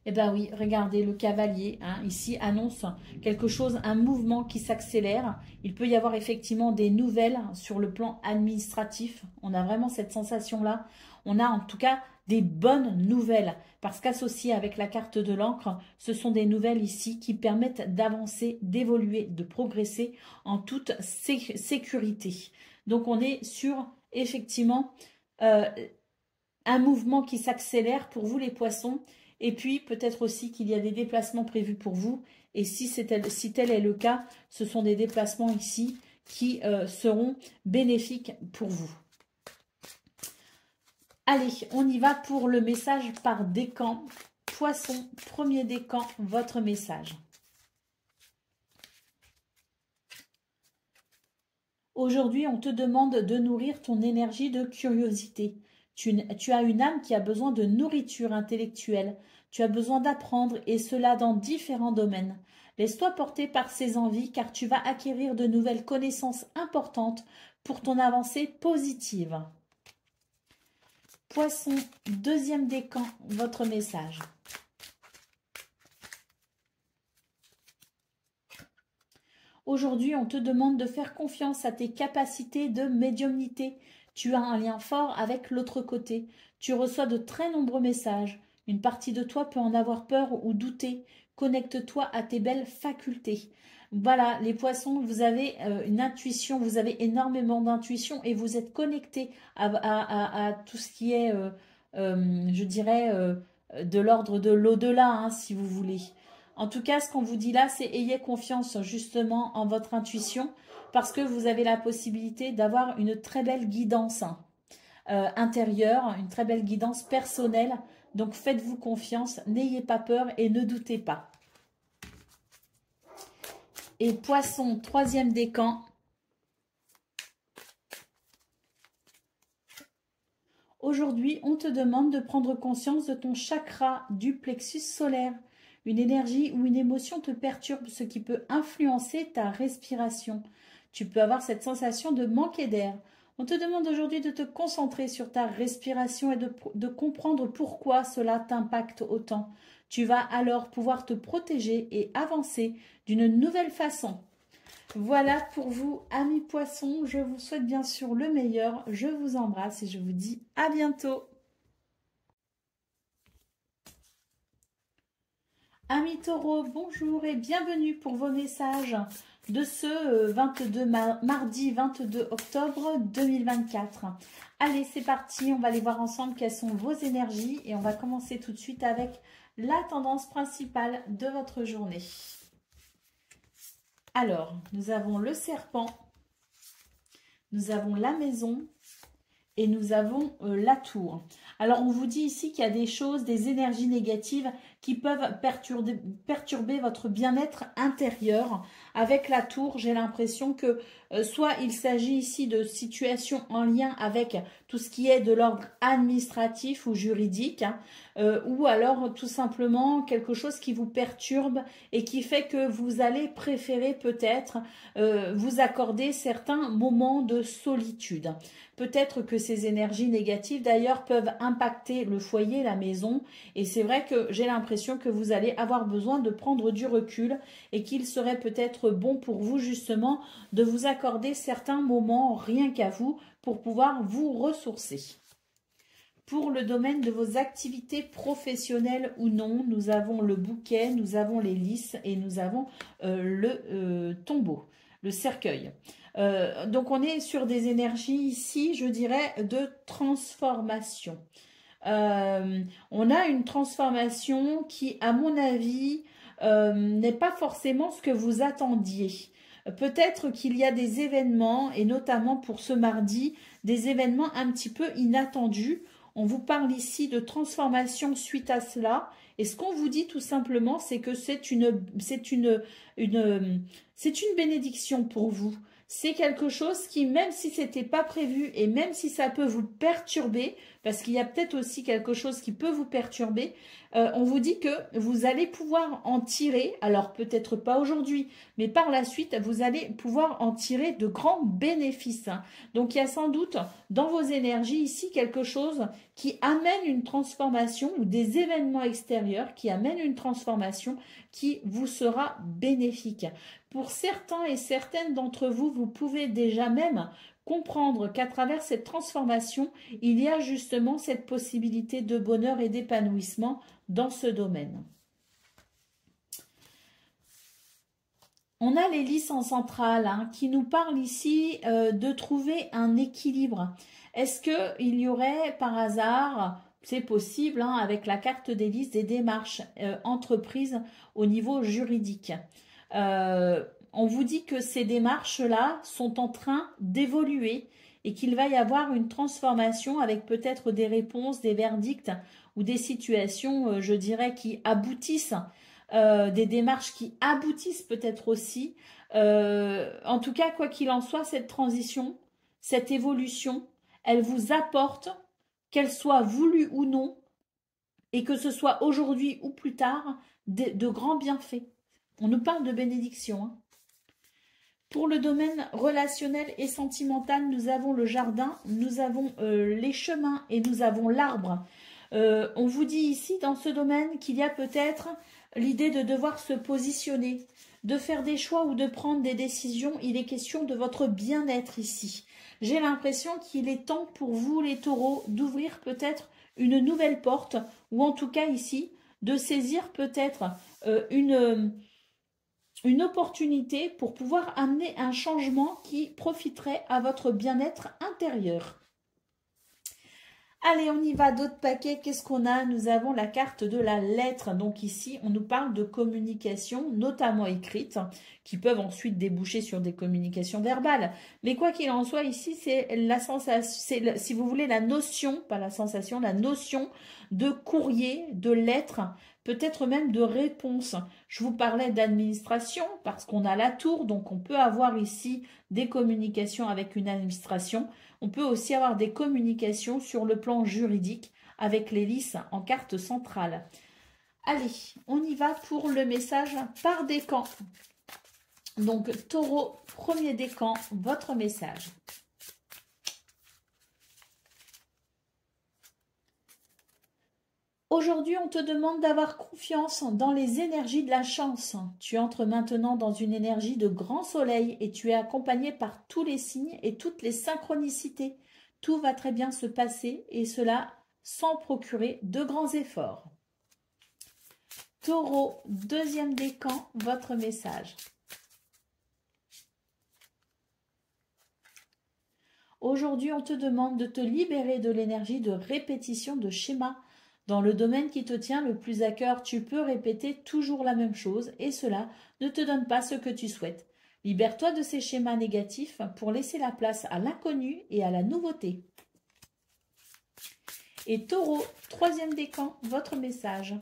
S1: Eh bien oui, regardez, le cavalier, ici, annonce quelque chose, un mouvement qui s'accélère. Il peut y avoir effectivement des nouvelles sur le plan administratif. On a vraiment cette sensation-là. On a en tout cas des bonnes nouvelles. Parce qu'associé avec la carte de l'encre, ce sont des nouvelles ici qui permettent d'avancer, d'évoluer, de progresser en toute sécurité. Donc on est sur effectivement un mouvement qui s'accélère pour vous les poissons. Et puis, peut-être aussi qu'il y a des déplacements prévus pour vous. Et si tel est le cas, ce sont des déplacements ici qui seront bénéfiques pour vous. Allez, on y va pour le message par décan. Poisson, premier décan, votre message. Aujourd'hui, on te demande de nourrir ton énergie de curiosité. Tu as une âme qui a besoin de nourriture intellectuelle. Tu as besoin d'apprendre et cela dans différents domaines. Laisse-toi porter par ces envies car tu vas acquérir de nouvelles connaissances importantes pour ton avancée positive. Poisson, deuxième décan, votre message. Aujourd'hui, on te demande de faire confiance à tes capacités de médiumnité. Tu as un lien fort avec l'autre côté. Tu reçois de très nombreux messages. Une partie de toi peut en avoir peur ou douter. Connecte-toi à tes belles facultés. Voilà, les poissons, vous avez une intuition, vous avez énormément d'intuition et vous êtes connectés à tout ce qui est, je dirais, de l'ordre de l'au-delà, si vous voulez. En tout cas, ce qu'on vous dit là, c'est ayez confiance justement en votre intuition parce que vous avez la possibilité d'avoir une très belle guidance intérieure, une très belle guidance personnelle. Donc, faites-vous confiance, n'ayez pas peur et ne doutez pas. Et poisson, troisième décan. Aujourd'hui, on te demande de prendre conscience de ton chakra du plexus solaire. Une énergie ou une émotion te perturbe, ce qui peut influencer ta respiration. Tu peux avoir cette sensation de manquer d'air. On te demande aujourd'hui de te concentrer sur ta respiration et de comprendre pourquoi cela t'impacte autant. Tu vas alors pouvoir te protéger et avancer d'une nouvelle façon. Voilà pour vous, amis poissons. Je vous souhaite bien sûr le meilleur. Je vous embrasse et je vous dis à bientôt. Amis taureaux, bonjour et bienvenue pour vos messages de ce mardi 22 octobre 2024. Allez, c'est parti, on va aller voir ensemble quelles sont vos énergies et on va commencer tout de suite avec la tendance principale de votre journée. Alors, nous avons le serpent, nous avons la maison et nous avons la tour. Alors, on vous dit ici qu'il y a des choses, des énergies négatives qui peuvent perturber votre bien-être intérieur. Avec la tour, j'ai l'impression que soit il s'agit ici de situations en lien avec tout ce qui est de l'ordre administratif ou juridique, ou alors tout simplement quelque chose qui vous perturbe et qui fait que vous allez préférer peut-être vous accorder certains moments de solitude. Peut-être que ces énergies négatives d'ailleurs peuvent impacter le foyer, la maison, et c'est vrai que j'ai l'impression que vous allez avoir besoin de prendre du recul et qu'il serait peut-être bon pour vous justement de vous accorder certains moments rien qu'à vous pour pouvoir vous ressourcer. Pour le domaine de vos activités professionnelles ou non, nous avons le bouquet, nous avons les lys et nous avons le tombeau, le cercueil. Donc on est sur des énergies ici, je dirais, de transformation. On a une transformation qui, à mon avis, n'est pas forcément ce que vous attendiez. Peut-être qu'il y a des événements, et notamment pour ce mardi, des événements un petit peu inattendus. On vous parle ici de transformation suite à cela. Et ce qu'on vous dit tout simplement, c'est que c'est une bénédiction pour vous. C'est quelque chose qui, même si ce n'était pas prévu et même si ça peut vous perturber, parce qu'il y a peut-être aussi quelque chose qui peut vous perturber, on vous dit que vous allez pouvoir en tirer, alors peut-être pas aujourd'hui, mais par la suite, vous allez pouvoir en tirer de grands bénéfices. Donc il y a sans doute dans vos énergies ici quelque chose qui amène une transformation ou des événements extérieurs qui amènent une transformation qui vous sera bénéfique. Pour certains et certaines d'entre vous, vous pouvez déjà même comprendre qu'à travers cette transformation, il y a justement cette possibilité de bonheur et d'épanouissement dans ce domaine. On a les lys en centrale qui nous parlent ici de trouver un équilibre. Est-ce qu'il y aurait par hasard, c'est possible avec la carte des lys, des démarches entreprises au niveau juridique? On vous dit que ces démarches-là sont en train d'évoluer et qu'il va y avoir une transformation avec peut-être des réponses, des verdicts ou des situations, je dirais, qui aboutissent, des démarches qui aboutissent peut-être aussi. En tout cas, quoi qu'il en soit, cette transition, cette évolution, elle vous apporte, qu'elle soit voulue ou non, et que ce soit aujourd'hui ou plus tard, de grands bienfaits. On nous parle de bénédiction. Pour le domaine relationnel et sentimental, nous avons le jardin, nous avons les chemins et nous avons l'arbre. On vous dit ici, dans ce domaine, qu'il y a peut-être l'idée de devoir se positionner, de faire des choix ou de prendre des décisions. Il est question de votre bien-être ici. J'ai l'impression qu'il est temps pour vous, les taureaux, d'ouvrir peut-être une nouvelle porte, ou en tout cas ici, de saisir peut-être une opportunité pour pouvoir amener un changement qui profiterait à votre bien-être intérieur. Allez, on y va, d'autres paquets. Qu'est-ce qu'on a? Nous avons la carte de la lettre. Donc ici, on nous parle de communication, notamment écrite, qui peuvent ensuite déboucher sur des communications verbales. Mais quoi qu'il en soit, ici, c'est la sensation, si vous voulez, la notion, pas la sensation, la notion de courrier, de lettre, peut-être même de réponse. Je vous parlais d'administration parce qu'on a la tour, donc on peut avoir ici des communications avec une administration. On peut aussi avoir des communications sur le plan juridique avec les lys en carte centrale. Allez, on y va pour le message par décan. Donc, taureau, premier décan, votre message. Aujourd'hui, on te demande d'avoir confiance dans les énergies de la chance. Tu entres maintenant dans une énergie de grand soleil et tu es accompagné par tous les signes et toutes les synchronicités. Tout va très bien se passer et cela sans procurer de grands efforts. Taureau, deuxième décan, votre message. Aujourd'hui, on te demande de te libérer de l'énergie de répétition de schémas. Dans le domaine qui te tient le plus à cœur, tu peux répéter toujours la même chose et cela ne te donne pas ce que tu souhaites. Libère-toi de ces schémas négatifs pour laisser la place à l'inconnu et à la nouveauté. Et taureau, troisième décan, votre message.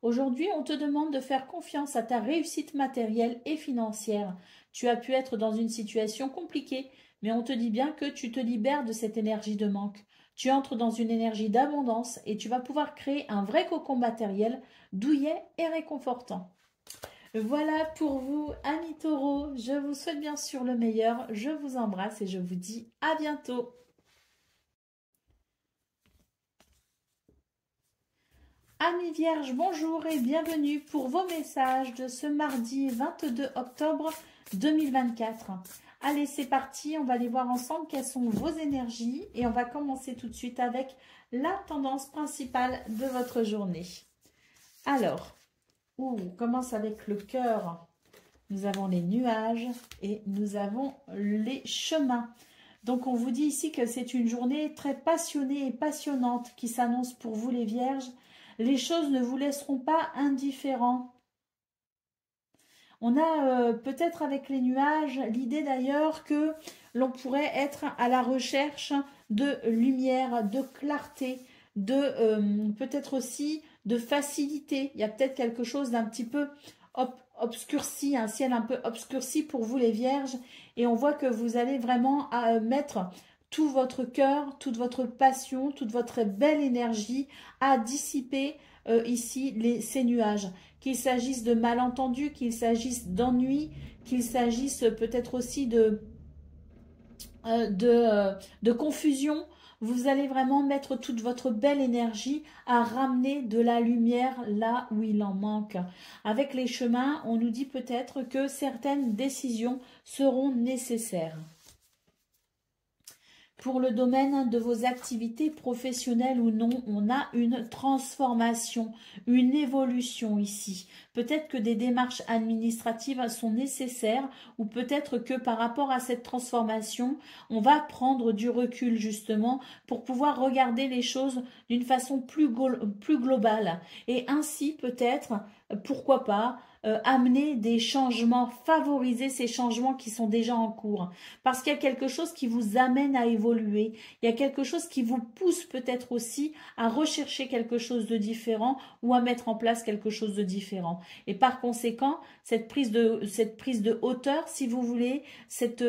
S1: Aujourd'hui, on te demande de faire confiance à ta réussite matérielle et financière. Tu as pu être dans une situation compliquée, mais on te dit bien que tu te libères de cette énergie de manque. Tu entres dans une énergie d'abondance et tu vas pouvoir créer un vrai cocon matériel douillet et réconfortant. Voilà pour vous, amis taureaux. Je vous souhaite bien sûr le meilleur. Je vous embrasse et je vous dis à bientôt. Amis vierges, bonjour et bienvenue pour vos messages de ce mardi 22 octobre 2024. Allez, c'est parti, on va aller voir ensemble quelles sont vos énergies et on va commencer tout de suite avec la tendance principale de votre journée. Alors, on commence avec le cœur. Nous avons les nuages et nous avons les chemins. Donc, on vous dit ici que c'est une journée très passionnée et passionnante qui s'annonce pour vous les vierges. Les choses ne vous laisseront pas indifférents. On a peut-être avec les nuages l'idée d'ailleurs que l'on pourrait être à la recherche de lumière, de clarté, de peut-être aussi de facilité. Il y a peut-être quelque chose d'un petit peu obscurci, un ciel un peu obscurci pour vous les vierges. Et on voit que vous allez vraiment mettre tout votre cœur, toute votre passion, toute votre belle énergie à dissiper ici ces nuages. Qu'il s'agisse de malentendus, qu'il s'agisse d'ennuis, qu'il s'agisse peut-être aussi de confusion, vous allez vraiment mettre toute votre belle énergie à ramener de la lumière là où il en manque. Avec les chemins, on nous dit peut-être que certaines décisions seront nécessaires. Pour le domaine de vos activités professionnelles ou non, on a une transformation, une évolution ici. Peut-être que des démarches administratives sont nécessaires ou peut-être que par rapport à cette transformation, on va prendre du recul justement pour pouvoir regarder les choses d'une façon plus globale. Et ainsi peut-être, pourquoi pas, amener des changements, favoriser ces changements qui sont déjà en cours. Parce qu'il y a quelque chose qui vous amène à évoluer. Il y a quelque chose qui vous pousse peut-être aussi à rechercher quelque chose de différent ou à mettre en place quelque chose de différent. Et par conséquent, cette prise de hauteur, si vous voulez, cette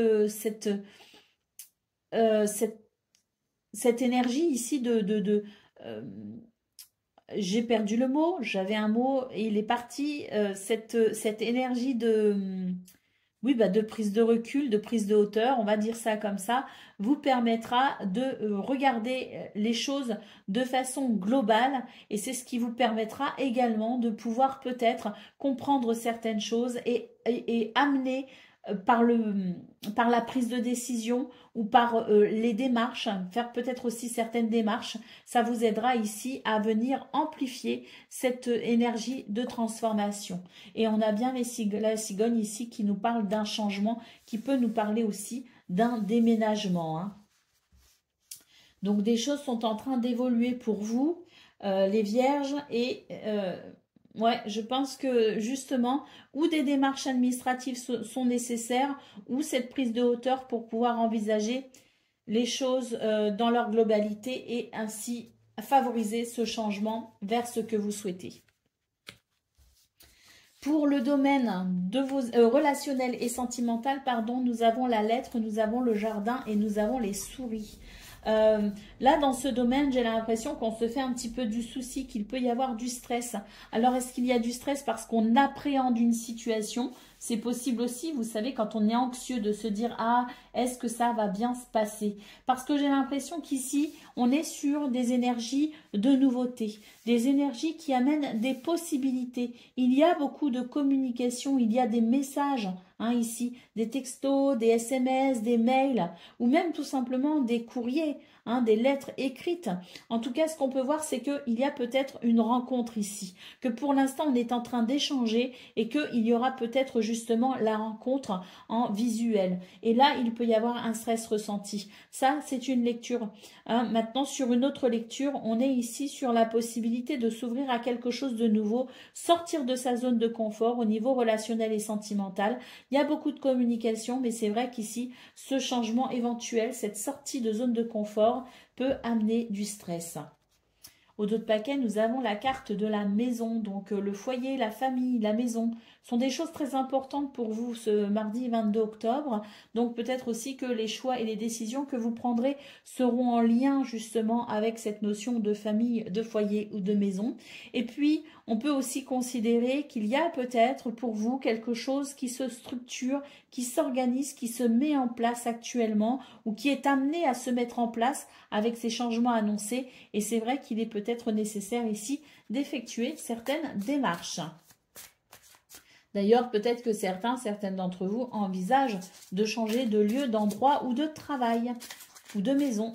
S1: énergie ici j'ai perdu le mot, j'avais un mot et il est parti, cette énergie de prise de recul, de prise de hauteur, on va dire ça comme ça, vous permettra de regarder les choses de façon globale et c'est ce qui vous permettra également de pouvoir peut-être comprendre certaines choses et amener par la prise de décision ou par les démarches, faire peut-être aussi certaines démarches, ça vous aidera ici à venir amplifier cette énergie de transformation. Et on a bien la cigogne ici qui nous parle d'un changement, qui peut nous parler aussi d'un déménagement. Hein. Donc des choses sont en train d'évoluer pour vous, les vierges, et ouais, je pense que justement, ou des démarches administratives sont nécessaires, ou cette prise de hauteur pour pouvoir envisager les choses dans leur globalité et ainsi favoriser ce changement vers ce que vous souhaitez. Pour le domaine de vos relationnel et sentimental, pardon, nous avons la lettre, nous avons le jardin et nous avons les souris. Là, dans ce domaine, j'ai l'impression qu'on se fait un petit peu du souci, qu'il peut y avoir du stress. Alors, est-ce qu'il y a du stress parce qu'on appréhende une situation? C'est possible aussi, vous savez, quand on est anxieux de se dire « Ah, est-ce que ça va bien se passer ?» Parce que j'ai l'impression qu'ici, on est sur des énergies de nouveauté, des énergies qui amènent des possibilités. Il y a beaucoup de communication, il y a des messages ici, des textos, des SMS, des mails ou même tout simplement des courriers, des lettres écrites. En tout cas, ce qu'on peut voir, c'est qu'il y a peut-être une rencontre ici, que pour l'instant, on est en train d'échanger et qu'il y aura peut-être justement la rencontre en visuel. Et là, il peut y avoir un stress ressenti. Ça, c'est une lecture. Maintenant, sur une autre lecture, on est ici sur la possibilité de s'ouvrir à quelque chose de nouveau, sortir de sa zone de confort au niveau relationnel et sentimental. Il y a beaucoup de communication, mais c'est vrai qu'ici, ce changement éventuel, cette sortie de zone de confort, peut amener du stress. Au dos de paquet, nous avons la carte de la maison, donc le foyer, la famille, la maison sont des choses très importantes pour vous ce mardi 22 octobre. Donc peut-être aussi que les choix et les décisions que vous prendrez seront en lien justement avec cette notion de famille, de foyer ou de maison. Et puis, on peut aussi considérer qu'il y a peut-être pour vous quelque chose qui se structure, qui s'organise, qui se met en place actuellement ou qui est amené à se mettre en place avec ces changements annoncés. Et c'est vrai qu'il est peut-être nécessaire ici d'effectuer certaines démarches. D'ailleurs, peut-être que certaines d'entre vous envisagent de changer de lieu, d'endroit ou de travail ou de maison.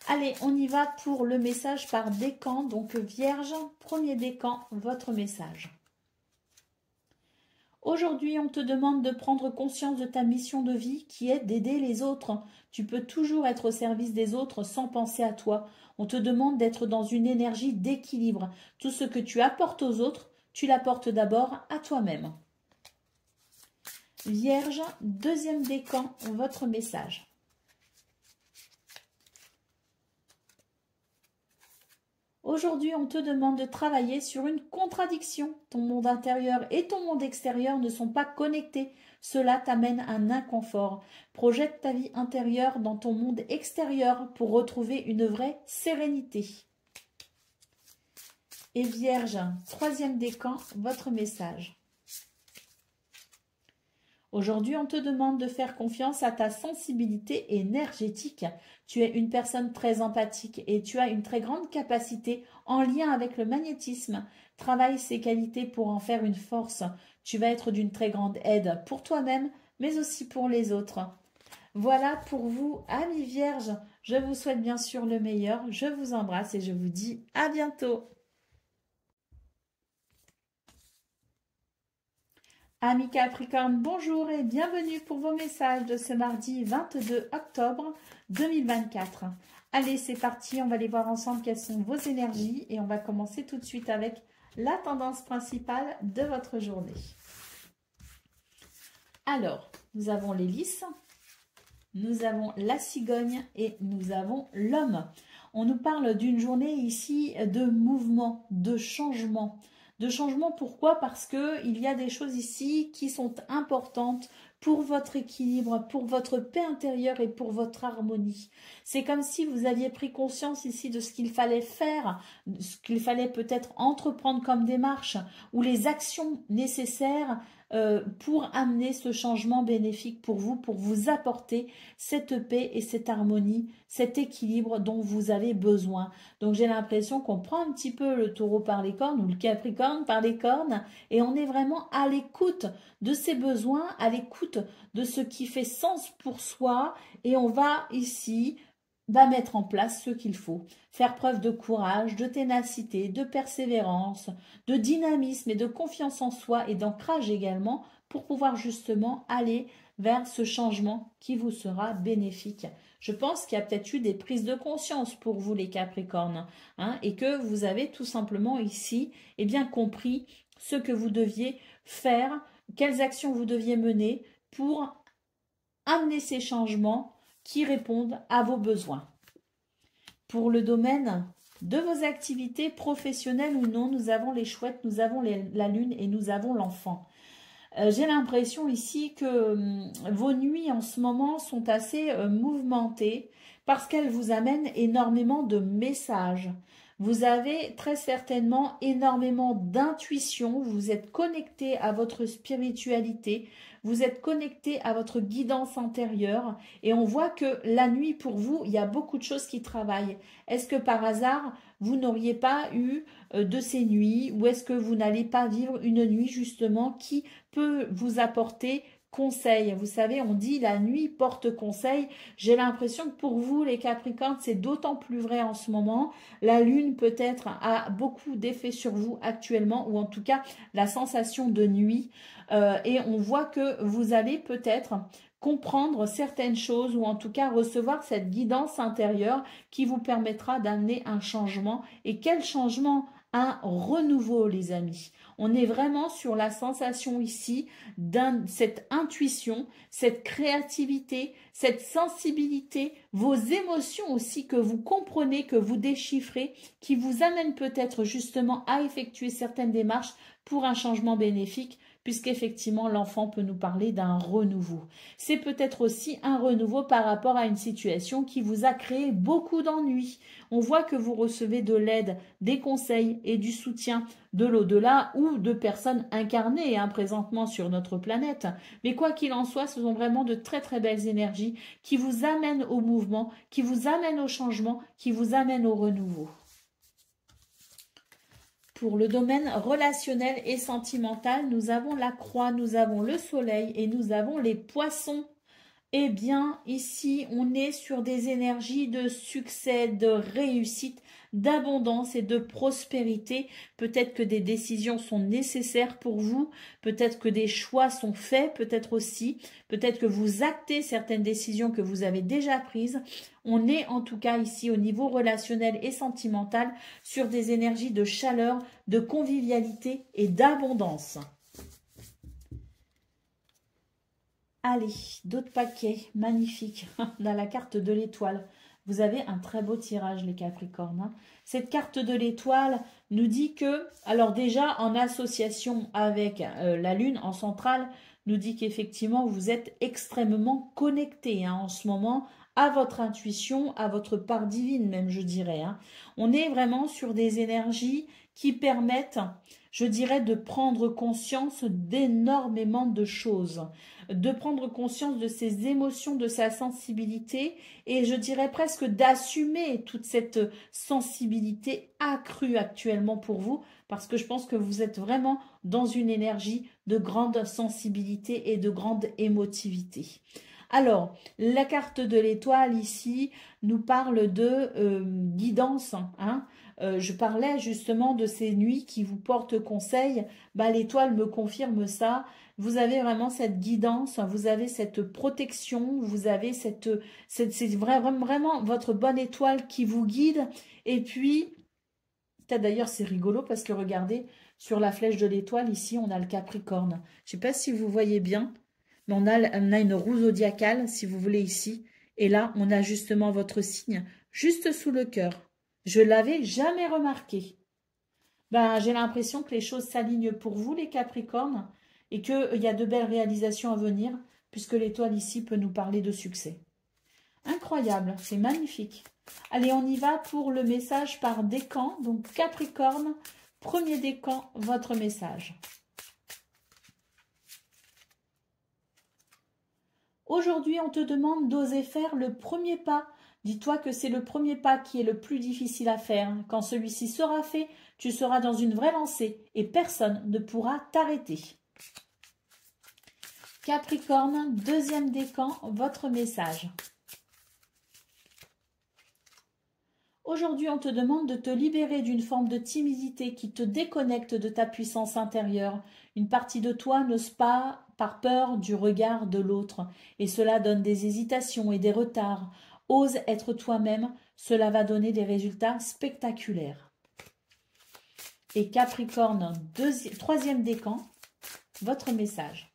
S1: Allez, on y va pour le message par décan. Donc, Vierge, premier décan, votre message. Aujourd'hui, on te demande de prendre conscience de ta mission de vie qui est d'aider les autres. Tu peux toujours être au service des autres sans penser à toi. On te demande d'être dans une énergie d'équilibre. Tout ce que tu apportes aux autres, tu l'apportes d'abord à toi-même. Vierge, deuxième décan, votre message. Aujourd'hui, on te demande de travailler sur une contradiction. Ton monde intérieur et ton monde extérieur ne sont pas connectés. Cela t'amène un inconfort. Projette ta vie intérieure dans ton monde extérieur pour retrouver une vraie sérénité. Et Vierge, troisième décan, votre message. Aujourd'hui, on te demande de faire confiance à ta sensibilité énergétique. Tu es une personne très empathique et tu as une très grande capacité en lien avec le magnétisme. Travaille ces qualités pour en faire une force. Tu vas être d'une très grande aide pour toi-même, mais aussi pour les autres. Voilà pour vous, amis vierges. Je vous souhaite bien sûr le meilleur. Je vous embrasse et je vous dis à bientôt. Amis Capricorne, bonjour et bienvenue pour vos messages de ce mardi 22 octobre 2024. Allez, c'est parti, on va aller voir ensemble quelles sont vos énergies et on va commencer tout de suite avec la tendance principale de votre journée. Alors, nous avons les lys, nous avons la cigogne et nous avons l'homme. On nous parle d'une journée ici de mouvement, de changement. De changement, pourquoi? Parce qu'il y a des choses ici qui sont importantes pour votre équilibre, pour votre paix intérieure et pour votre harmonie. C'est comme si vous aviez pris conscience ici de ce qu'il fallait faire, de ce qu'il fallait peut-être entreprendre comme démarche ou les actions nécessaires pour amener ce changement bénéfique pour vous apporter cette paix et cette harmonie, cet équilibre dont vous avez besoin. Donc j'ai l'impression qu'on prend un petit peu le taureau par les cornes ou le capricorne par les cornes et on est vraiment à l'écoute de ses besoins, à l'écoute de ce qui fait sens pour soi et on va ici mettre en place ce qu'il faut. Faire preuve de courage, de ténacité, de persévérance, de dynamisme et de confiance en soi et d'ancrage également pour pouvoir justement aller vers ce changement qui vous sera bénéfique. Je pense qu'il y a peut-être eu des prises de conscience pour vous les Capricornes et que vous avez tout simplement ici bien compris ce que vous deviez faire, quelles actions vous deviez mener pour amener ces changements qui répondent à vos besoins. Pour le domaine de vos activités professionnelles ou non, nous avons les chouettes, nous avons la lune et nous avons l'enfant. J'ai l'impression ici que vos nuits en ce moment sont assez mouvementées parce qu'elles vous amènent énormément de messages. Vous avez très certainement énormément d'intuition, vous êtes connecté à votre spiritualité, vous êtes connecté à votre guidance intérieure et on voit que la nuit pour vous, il y a beaucoup de choses qui travaillent. Est-ce que par hasard, vous n'auriez pas eu de ces nuits ou est-ce que vous n'allez pas vivre une nuit justement qui peut vous apporter conseil? Vous savez, on dit la nuit porte conseil. J'ai l'impression que pour vous, les Capricornes, c'est d'autant plus vrai en ce moment. La lune peut-être a beaucoup d'effets sur vous actuellement ou en tout cas la sensation de nuit. Et on voit que vous allez peut-être comprendre certaines choses ou en tout cas recevoir cette guidance intérieure qui vous permettra d'amener un changement. Et quel changement? Un renouveau, les amis. On est vraiment sur la sensation ici cette intuition, cette créativité, cette sensibilité, vos émotions aussi que vous comprenez, que vous déchiffrez, qui vous amènent peut-être justement à effectuer certaines démarches pour un changement bénéfique, puisqu'effectivement l'enfant peut nous parler d'un renouveau. C'est peut-être aussi un renouveau par rapport à une situation qui vous a créé beaucoup d'ennuis. On voit que vous recevez de l'aide, des conseils et du soutien de l'au-delà ou de personnes incarnées présentement sur notre planète. Mais quoi qu'il en soit, ce sont vraiment de très très belles énergies qui vous amènent au mouvement, qui vous amènent au changement, qui vous amènent au renouveau. pour le domaine relationnel et sentimental, nous avons la croix, nous avons le soleil et nous avons les poissons. Eh bien, ici, on est sur des énergies de succès, de réussite, d'abondance et de prospérité. Peut-être que des décisions sont nécessaires pour vous, peut-être que des choix sont faits, peut-être aussi, peut-être que vous actez certaines décisions que vous avez déjà prises. On est en tout cas ici au niveau relationnel et sentimental sur des énergies de chaleur, de convivialité et d'abondance. Allez, d'autres paquets, magnifiques, dans la carte de l'étoile. Vous avez un très beau tirage, les Capricornes. Hein. Cette carte de l'étoile nous dit que, alors déjà, en association avec la Lune en centrale, nous dit qu'effectivement, vous êtes extrêmement connectés en ce moment à votre intuition, à votre part divine même, je dirais. Hein. On est vraiment sur des énergies qui permettent, je dirais, de prendre conscience d'énormément de choses, de prendre conscience de ses émotions, de sa sensibilité et je dirais presque d'assumer toute cette sensibilité accrue actuellement pour vous parce que je pense que vous êtes vraiment dans une énergie de grande sensibilité et de grande émotivité. Alors, la carte de l'étoile ici nous parle de guidance. Hein. Je parlais justement de ces nuits qui vous portent conseil. Bah, l'étoile me confirme ça. Vous avez vraiment cette guidance, vous avez cette protection, vous avez c'est vraiment votre bonne étoile qui vous guide. Et puis, d'ailleurs c'est rigolo parce que regardez, sur la flèche de l'étoile, ici on a le Capricorne. Je ne sais pas si vous voyez bien, mais on a une roue zodiacale, si vous voulez, ici. Et là, on a justement votre signe, juste sous le cœur. Je ne l'avais jamais remarqué. Ben, j'ai l'impression que les choses s'alignent pour vous, les Capricornes, et qu'il y a de belles réalisations à venir, puisque l'étoile ici peut nous parler de succès. Incroyable, c'est magnifique. Allez, on y va pour le message par décan. Donc, Capricorne, premier décan, votre message. Aujourd'hui, on te demande d'oser faire le premier pas. Dis-toi que c'est le premier pas qui est le plus difficile à faire. Quand celui-ci sera fait, tu seras dans une vraie lancée et personne ne pourra t'arrêter. Capricorne, deuxième décan, votre message. Aujourd'hui, on te demande de te libérer d'une forme de timidité qui te déconnecte de ta puissance intérieure. Une partie de toi n'ose pas par peur du regard de l'autre et cela donne des hésitations et des retards. Ose être toi-même, cela va donner des résultats spectaculaires. Et Capricorne, troisième décan, votre message.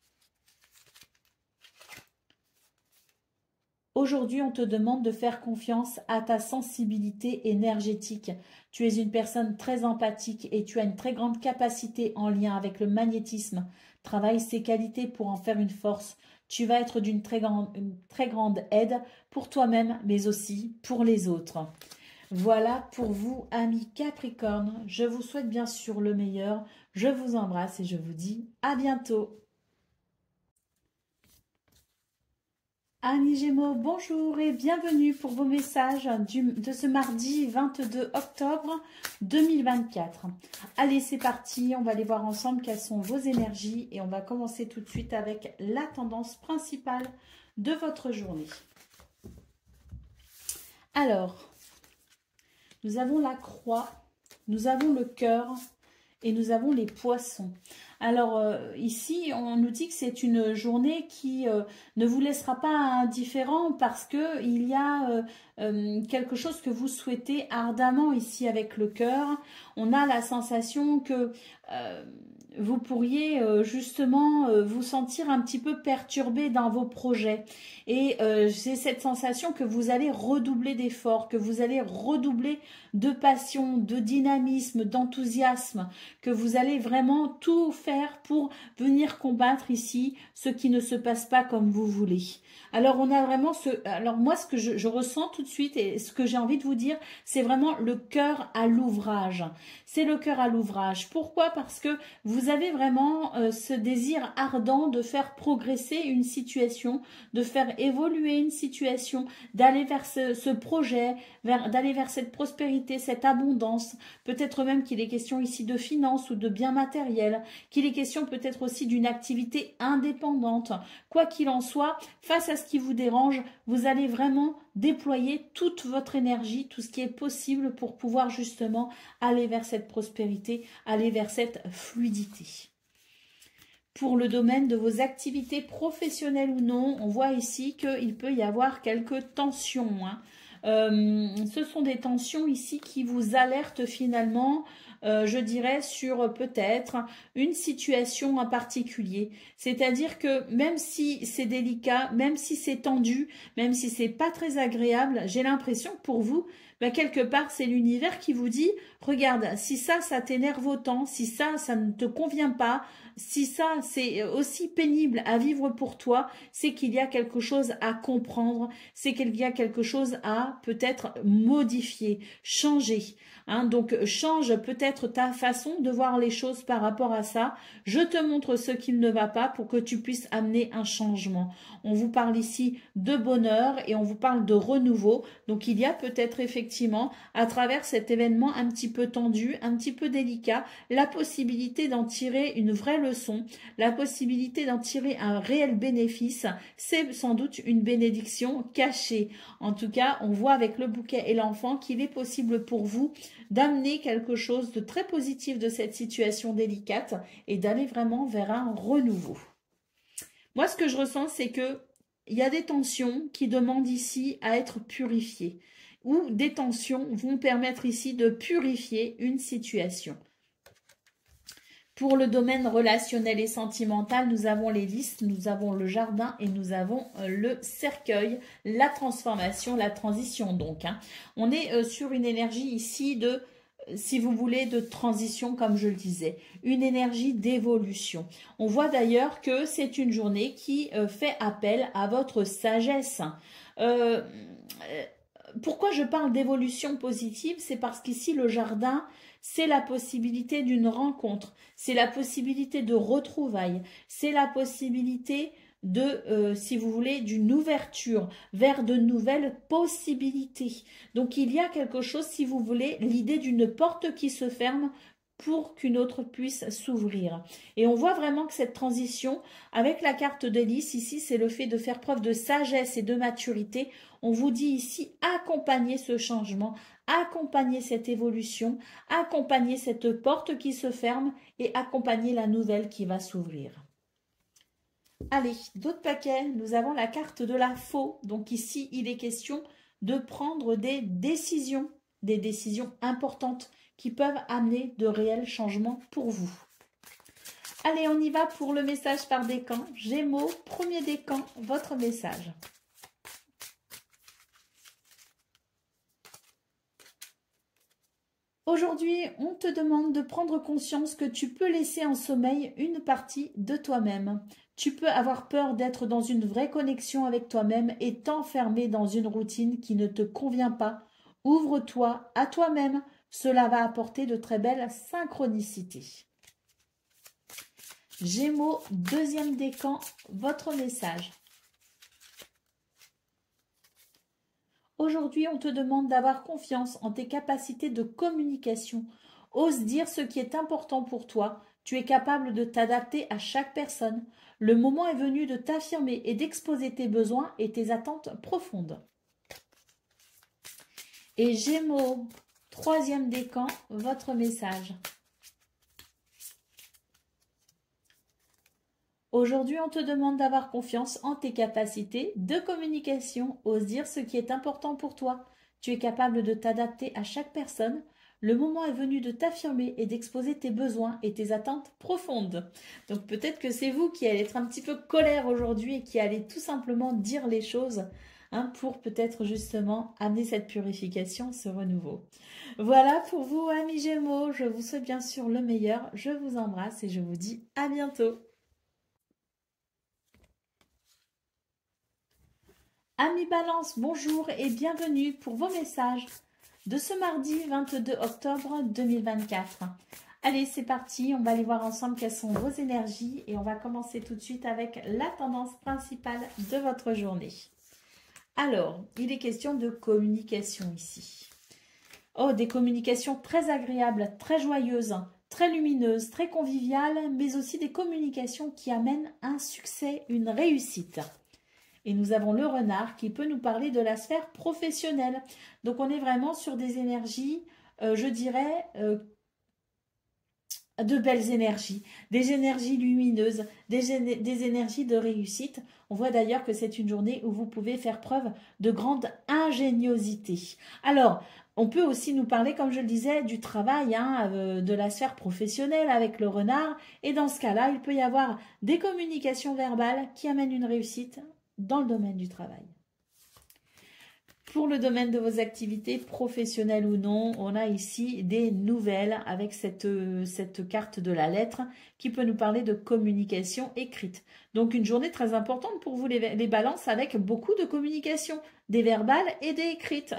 S1: Aujourd'hui, on te demande de faire confiance à ta sensibilité énergétique. Tu es une personne très empathique et tu as une très grande capacité en lien avec le magnétisme. Travaille ces qualités pour en faire une force. Tu vas être d'une très grande aide pour toi-même, mais aussi pour les autres. Voilà pour vous, amis Capricorne. Je vous souhaite bien sûr le meilleur. Je vous embrasse et je vous dis à bientôt. Amis Gémeaux, bonjour et bienvenue pour vos messages de ce mardi 22 octobre 2024. Allez, c'est parti, on va aller voir ensemble quelles sont vos énergies et on va commencer tout de suite avec la tendance principale de votre journée. Alors, nous avons la croix, nous avons le cœur et nous avons les poissons. Alors ici, on nous dit que c'est une journée qui ne vous laissera pas indifférent parce que il y a quelque chose que vous souhaitez ardemment ici avec le cœur. On a la sensation que vous pourriez justement vous sentir un petit peu perturbé dans vos projets. Et j'ai cette sensation que vous allez redoubler d'efforts, que vous allez redoubler de passion, de dynamisme, d'enthousiasme, que vous allez vraiment tout faire faire pour venir combattre ici ce qui ne se passe pas comme vous voulez. Alors on a vraiment alors moi ce que je ressens tout de suite et ce que j'ai envie de vous dire, c'est vraiment le cœur à l'ouvrage. C'est le cœur à l'ouvrage. Pourquoi? Parce que vous avez vraiment ce désir ardent de faire progresser une situation, de faire évoluer une situation, d'aller vers ce projet, d'aller vers cette prospérité, cette abondance. Peut-être même qu'il est question ici de finances ou de biens matériels, qu'il est question peut-être aussi d'une activité indépendante. Quoi qu'il en soit, face à ce qui vous dérange, vous allez vraiment déployer toute votre énergie, tout ce qui est possible pour pouvoir justement aller vers cette prospérité, aller vers cette fluidité. Pour le domaine de vos activités professionnelles ou non, on voit ici qu'il peut y avoir quelques tensions. Ce sont des tensions ici qui vous alertent finalement, je dirais, sur peut-être une situation en particulier. C'est-à-dire que même si c'est délicat, même si c'est tendu, même si c'est pas très agréable, j'ai l'impression que pour vous, quelque part, c'est l'univers qui vous dit, regarde, si ça t'énerve autant, si ça ne te convient pas, si ça, c'est aussi pénible à vivre pour toi, c'est qu'il y a quelque chose à comprendre, c'est qu'il y a quelque chose à peut-être modifier, changer. Donc, change peut-être ta façon de voir les choses par rapport à ça. Je te montre ce qu'il ne va pas pour que tu puisses amener un changement. On vous parle ici de bonheur et on vous parle de renouveau. Donc, il y a peut-être effectivement, à travers cet événement un petit peu tendu, un petit peu délicat, la possibilité d'en tirer une vraie leçon, la possibilité d'en tirer un réel bénéfice. C'est sans doute une bénédiction cachée. En tout cas, on voit avec le bouquet et l'enfant qu'il est possible pour vous d'amener quelque chose de très positif de cette situation délicate et d'aller vraiment vers un renouveau. Moi, ce que je ressens, c'est que il y a des tensions qui demandent ici à être purifiées, ou des tensions vont permettre ici de purifier une situation. Pour le domaine relationnel et sentimental, nous avons les lys, nous avons le jardin et nous avons le cercueil, la transformation, la transition donc. On est sur une énergie ici de, si vous voulez, de transition comme je le disais, une énergie d'évolution. On voit d'ailleurs que c'est une journée qui fait appel à votre sagesse. Pourquoi je parle d'évolution positive? C'est parce qu'ici le jardin, c'est la possibilité d'une rencontre, c'est la possibilité de retrouvailles, c'est la possibilité de, si vous voulez, d'une ouverture vers de nouvelles possibilités. Donc il y a quelque chose, si vous voulez, l'idée d'une porte qui se ferme pour qu'une autre puisse s'ouvrir. Et on voit vraiment que cette transition, avec la carte de lys, ici, c'est le fait de faire preuve de sagesse et de maturité. On vous dit ici, accompagnez ce changement, accompagnez cette évolution, accompagnez cette porte qui se ferme et accompagnez la nouvelle qui va s'ouvrir. Allez, d'autres paquets, nous avons la carte de la faux. Donc ici, il est question de prendre des décisions importantes qui peuvent amener de réels changements pour vous. Allez, on y va pour le message par décan. Gémeaux, premier décan, votre message. Aujourd'hui, on te demande de prendre conscience que tu peux laisser en sommeil une partie de toi-même. Tu peux avoir peur d'être dans une vraie connexion avec toi-même et t'enfermer dans une routine qui ne te convient pas. Ouvre-toi à toi-même. Cela va apporter de très belles synchronicités. Gémeaux, deuxième décan, votre message. Aujourd'hui, on te demande d'avoir confiance en tes capacités de communication. Ose dire ce qui est important pour toi. Tu es capable de t'adapter à chaque personne. Le moment est venu de t'affirmer et d'exposer tes besoins et tes attentes profondes. Et Gémeaux, troisième décan, votre message. Aujourd'hui, on te demande d'avoir confiance en tes capacités de communication. Ose dire ce qui est important pour toi. Tu es capable de t'adapter à chaque personne. Le moment est venu de t'affirmer et d'exposer tes besoins et tes attentes profondes. Donc peut-être que c'est vous qui allez être un petit peu colère aujourd'hui et qui allez tout simplement dire les choses hein, pour peut-être justement amener cette purification, ce renouveau. Voilà pour vous, amis Gémeaux. Je vous souhaite bien sûr le meilleur. Je vous embrasse et je vous dis à bientôt. Amis Balance, bonjour et bienvenue pour vos messages de ce mardi 22 octobre 2024. Allez, c'est parti, on va aller voir ensemble quelles sont vos énergies et on va commencer tout de suite avec la tendance principale de votre journée. Alors, il est question de communication ici. Oh, des communications très agréables, très joyeuses, très lumineuses, très conviviales, mais aussi des communications qui amènent un succès, une réussite. Et nous avons le renard qui peut nous parler de la sphère professionnelle. Donc, on est vraiment sur des énergies, je dirais, de belles énergies, des énergies lumineuses, des énergies de réussite. On voit d'ailleurs que c'est une journée où vous pouvez faire preuve de grande ingéniosité. Alors, on peut aussi nous parler, comme je le disais, du travail, hein, de la sphère professionnelle avec le renard. Et dans ce cas-là, il peut y avoir des communications verbales qui amènent une réussite dans le domaine du travail. Pour le domaine de vos activités professionnelles ou non, on a ici des nouvelles avec cette carte de la lettre qui peut nous parler de communication écrite. Donc une journée très importante pour vous les balances avec beaucoup de communication, des verbales et des écrites.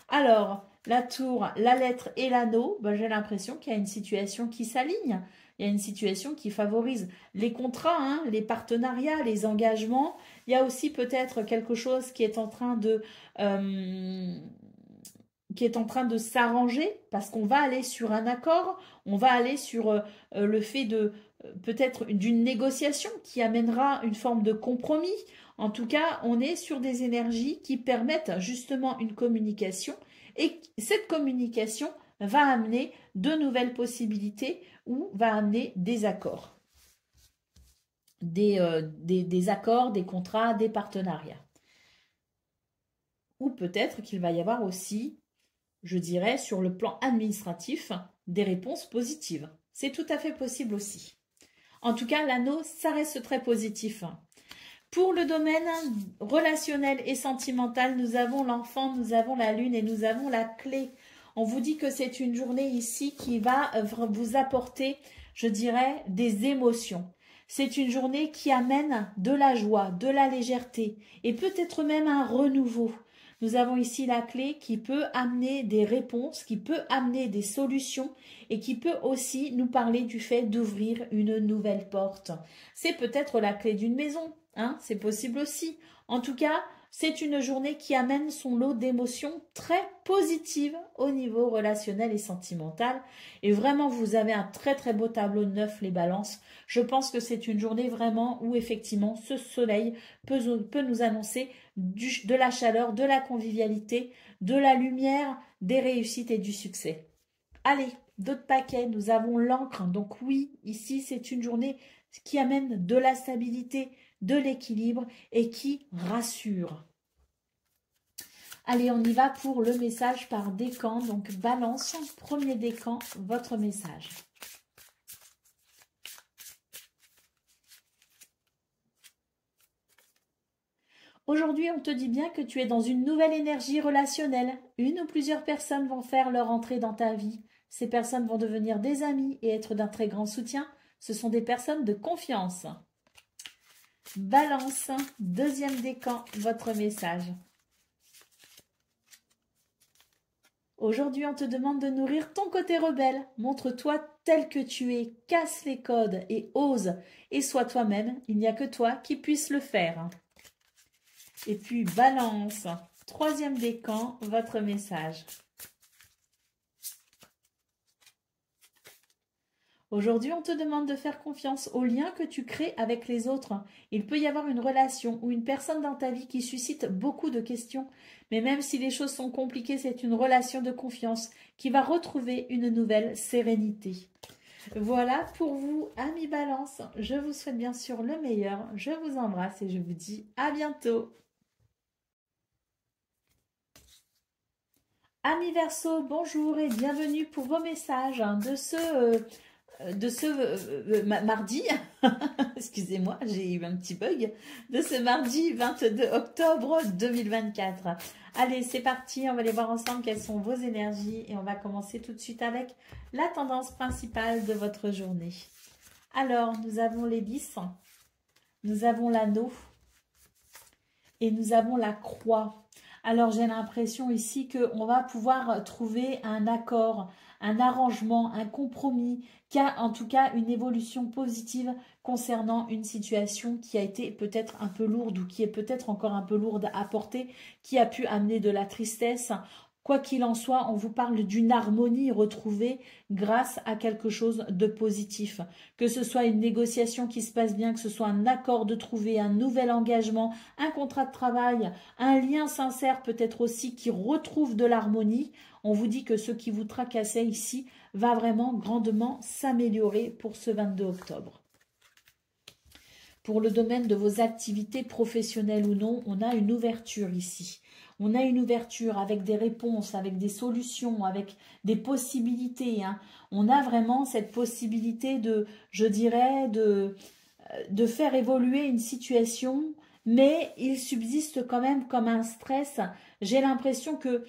S1: Alors, la tour, la lettre et l'anneau, ben, j'ai l'impression qu'il y a une situation qui s'aligne. Il y a une situation qui favorise les contrats, hein, les partenariats, les engagements. Il y a aussi peut-être quelque chose qui est en train de s'arranger parce qu'on va aller sur un accord, on va aller sur le fait de peut-être d'une négociation qui amènera une forme de compromis. En tout cas, on est sur des énergies qui permettent justement une communication et cette communication va amener de nouvelles possibilités ou va amener des accords. Des accords, des contrats, des partenariats. Ou peut-être qu'il va y avoir aussi, je dirais, sur le plan administratif, des réponses positives. C'est tout à fait possible aussi. En tout cas, l'anneau, ça reste très positif. Pour le domaine relationnel et sentimental, nous avons l'enfant, nous avons la lune et nous avons la clé. On vous dit que c'est une journée ici qui va vous apporter, je dirais, des émotions. C'est une journée qui amène de la joie, de la légèreté et peut-être même un renouveau. Nous avons ici la clé qui peut amener des réponses, qui peut amener des solutions et qui peut aussi nous parler du fait d'ouvrir une nouvelle porte. C'est peut-être la clé d'une maison, hein, c'est possible aussi. En tout cas, c'est une journée qui amène son lot d'émotions très positives au niveau relationnel et sentimental. Et vraiment, vous avez un très très beau tableau de 9, les balances. Je pense que c'est une journée vraiment où effectivement ce soleil peut nous annoncer de la chaleur, de la convivialité, de la lumière, des réussites et du succès. Allez, d'autres paquets, nous avons l'encre. Donc oui, ici c'est une journée qui amène de la stabilité, de l'équilibre et qui rassure. Allez, on y va pour le message par décan. Donc, balance, premier décan, votre message. Aujourd'hui, on te dit bien que tu es dans une nouvelle énergie relationnelle. Une ou plusieurs personnes vont faire leur entrée dans ta vie. Ces personnes vont devenir des amis et être d'un très grand soutien. Ce sont des personnes de confiance. Balance, deuxième décan, votre message. Aujourd'hui, on te demande de nourrir ton côté rebelle. Montre-toi tel que tu es, casse les codes et ose. Et sois toi-même, il n'y a que toi qui puisse le faire. Et puis, balance, troisième décan, votre message. Aujourd'hui, on te demande de faire confiance aux liens que tu crées avec les autres. Il peut y avoir une relation ou une personne dans ta vie qui suscite beaucoup de questions. Mais même si les choses sont compliquées, c'est une relation de confiance qui va retrouver une nouvelle sérénité. Voilà pour vous, amis Balance. Je vous souhaite bien sûr le meilleur. Je vous embrasse et je vous dis à bientôt. Amis Verseau, bonjour et bienvenue pour vos messages de ce de ce mardi, excusez-moi, j'ai eu un petit bug, de ce mardi 22 octobre 2024. Allez, c'est parti, on va aller voir ensemble quelles sont vos énergies et on va commencer tout de suite avec la tendance principale de votre journée. Alors, nous avons les 10, nous avons l'anneau et nous avons la croix. Alors, j'ai l'impression ici qu'on va pouvoir trouver un accord, un arrangement, un compromis, qui a en tout cas une évolution positive concernant une situation qui a été peut-être un peu lourde ou qui est peut-être encore un peu lourde à porter, qui a pu amener de la tristesse. Quoi qu'il en soit, on vous parle d'une harmonie retrouvée grâce à quelque chose de positif. Que ce soit une négociation qui se passe bien, que ce soit un accord de trouver, un nouvel engagement, un contrat de travail, un lien sincère peut-être aussi qui retrouve de l'harmonie. On vous dit que ce qui vous tracassait ici va vraiment grandement s'améliorer pour ce 22 octobre. Pour le domaine de vos activités professionnelles ou non, on a une ouverture ici. On a une ouverture avec des réponses, avec des solutions, avec des possibilités. Hein. On a vraiment cette possibilité de, je dirais, de faire évoluer une situation, mais il subsiste quand même comme un stress. J'ai l'impression que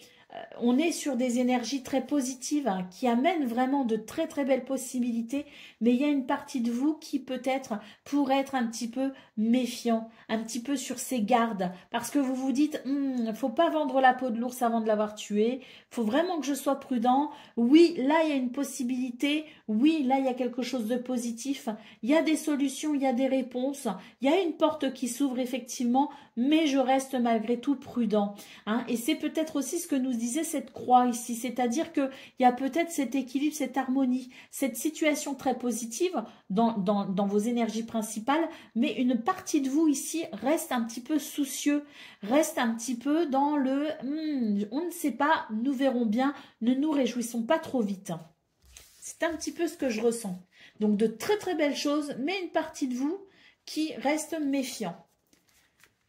S1: on est sur des énergies très positives hein, qui amènent vraiment de très très belles possibilités, mais il y a une partie de vous qui peut-être pourrait être un petit peu méfiant, un petit peu sur ses gardes, parce que vous vous dites faut pas vendre la peau de l'ours avant de l'avoir tué, faut vraiment que je sois prudent. Oui, là il y a une possibilité, oui, là il y a quelque chose de positif, il y a des solutions, il y a des réponses, il y a une porte qui s'ouvre effectivement, mais je reste malgré tout prudent. Hein, et c'est peut-être aussi ce que nous disait cette croix ici, c'est-à-dire qu'il y a peut-être cet équilibre, cette harmonie, cette situation très positive dans vos énergies principales, mais une partie de vous ici reste un petit peu soucieux, reste un petit peu dans le on ne sait pas, nous verrons bien, ne nous réjouissons pas trop vite. C'est un petit peu ce que je ressens. Donc de très très belles choses, mais une partie de vous qui reste méfiant.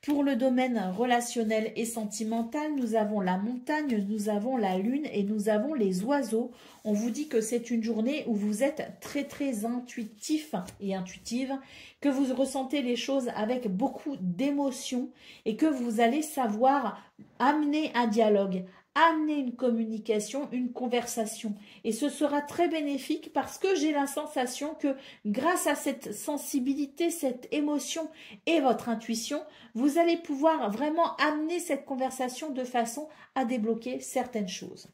S1: Pour le domaine relationnel et sentimental, nous avons la montagne, nous avons la lune et nous avons les oiseaux. On vous dit que c'est une journée où vous êtes très très intuitif et intuitive, que vous ressentez les choses avec beaucoup d'émotion et que vous allez savoir amener un dialogue, amener une communication, une conversation. Et ce sera très bénéfique parce que j'ai la sensation que grâce à cette sensibilité, cette émotion et votre intuition, vous allez pouvoir vraiment amener cette conversation de façon à débloquer certaines choses.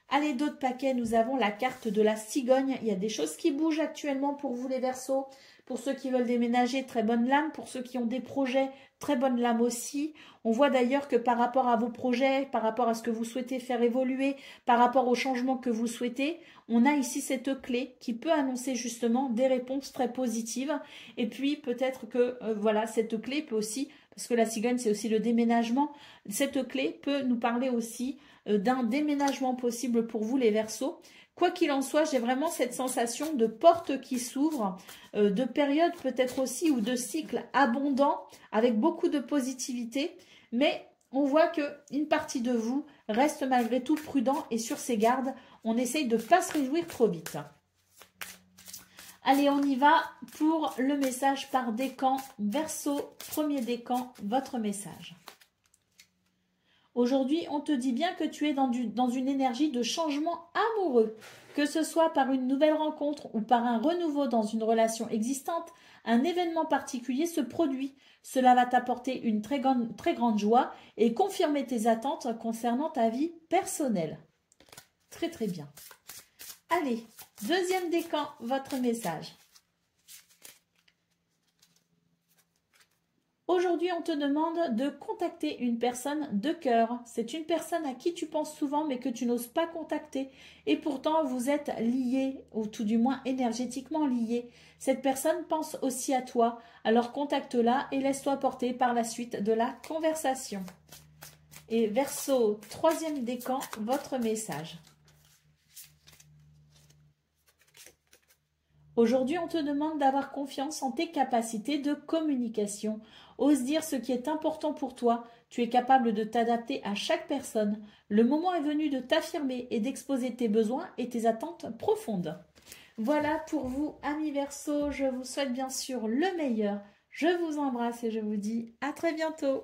S1: Allez, d'autres paquets, nous avons la carte de la cigogne. Il y a des choses qui bougent actuellement pour vous les Verseaux. Pour ceux qui veulent déménager, très bonne lame. Pour ceux qui ont des projets, très bonne lame aussi. On voit d'ailleurs que par rapport à vos projets, par rapport à ce que vous souhaitez faire évoluer, par rapport aux changements que vous souhaitez, on a ici cette clé qui peut annoncer justement des réponses très positives. Et puis peut-être que voilà, cette clé peut aussi, parce que la cigogne c'est aussi le déménagement, cette clé peut nous parler aussi d'un déménagement possible pour vous les Verseaux. Quoi qu'il en soit, j'ai vraiment cette sensation de porte qui s'ouvre, de période peut-être aussi ou de cycle abondant avec beaucoup de positivité, mais on voit qu'une partie de vous reste malgré tout prudent et sur ses gardes. On essaye de ne pas se réjouir trop vite. Allez, on y va pour le message par décan. Verseau, premier décan, votre message. Aujourd'hui, on te dit bien que tu es dans une énergie de changement amoureux, que ce soit par une nouvelle rencontre ou par un renouveau dans une relation existante, un événement particulier se produit. Cela va t'apporter une très grande joie et confirmer tes attentes concernant ta vie personnelle. Très très bien. Allez, deuxième décan, votre message. Aujourd'hui, on te demande de contacter une personne de cœur. C'est une personne à qui tu penses souvent mais que tu n'oses pas contacter. Et pourtant, vous êtes liés, ou tout du moins énergétiquement liés. Cette personne pense aussi à toi. Alors contacte-la et laisse-toi porter par la suite de la conversation. Et Verseau, troisième décan, votre message. Aujourd'hui, on te demande d'avoir confiance en tes capacités de communication. Ose dire ce qui est important pour toi. Tu es capable de t'adapter à chaque personne. Le moment est venu de t'affirmer et d'exposer tes besoins et tes attentes profondes. Voilà pour vous, amis Verseau. Je vous souhaite bien sûr le meilleur. Je vous embrasse et je vous dis à très bientôt.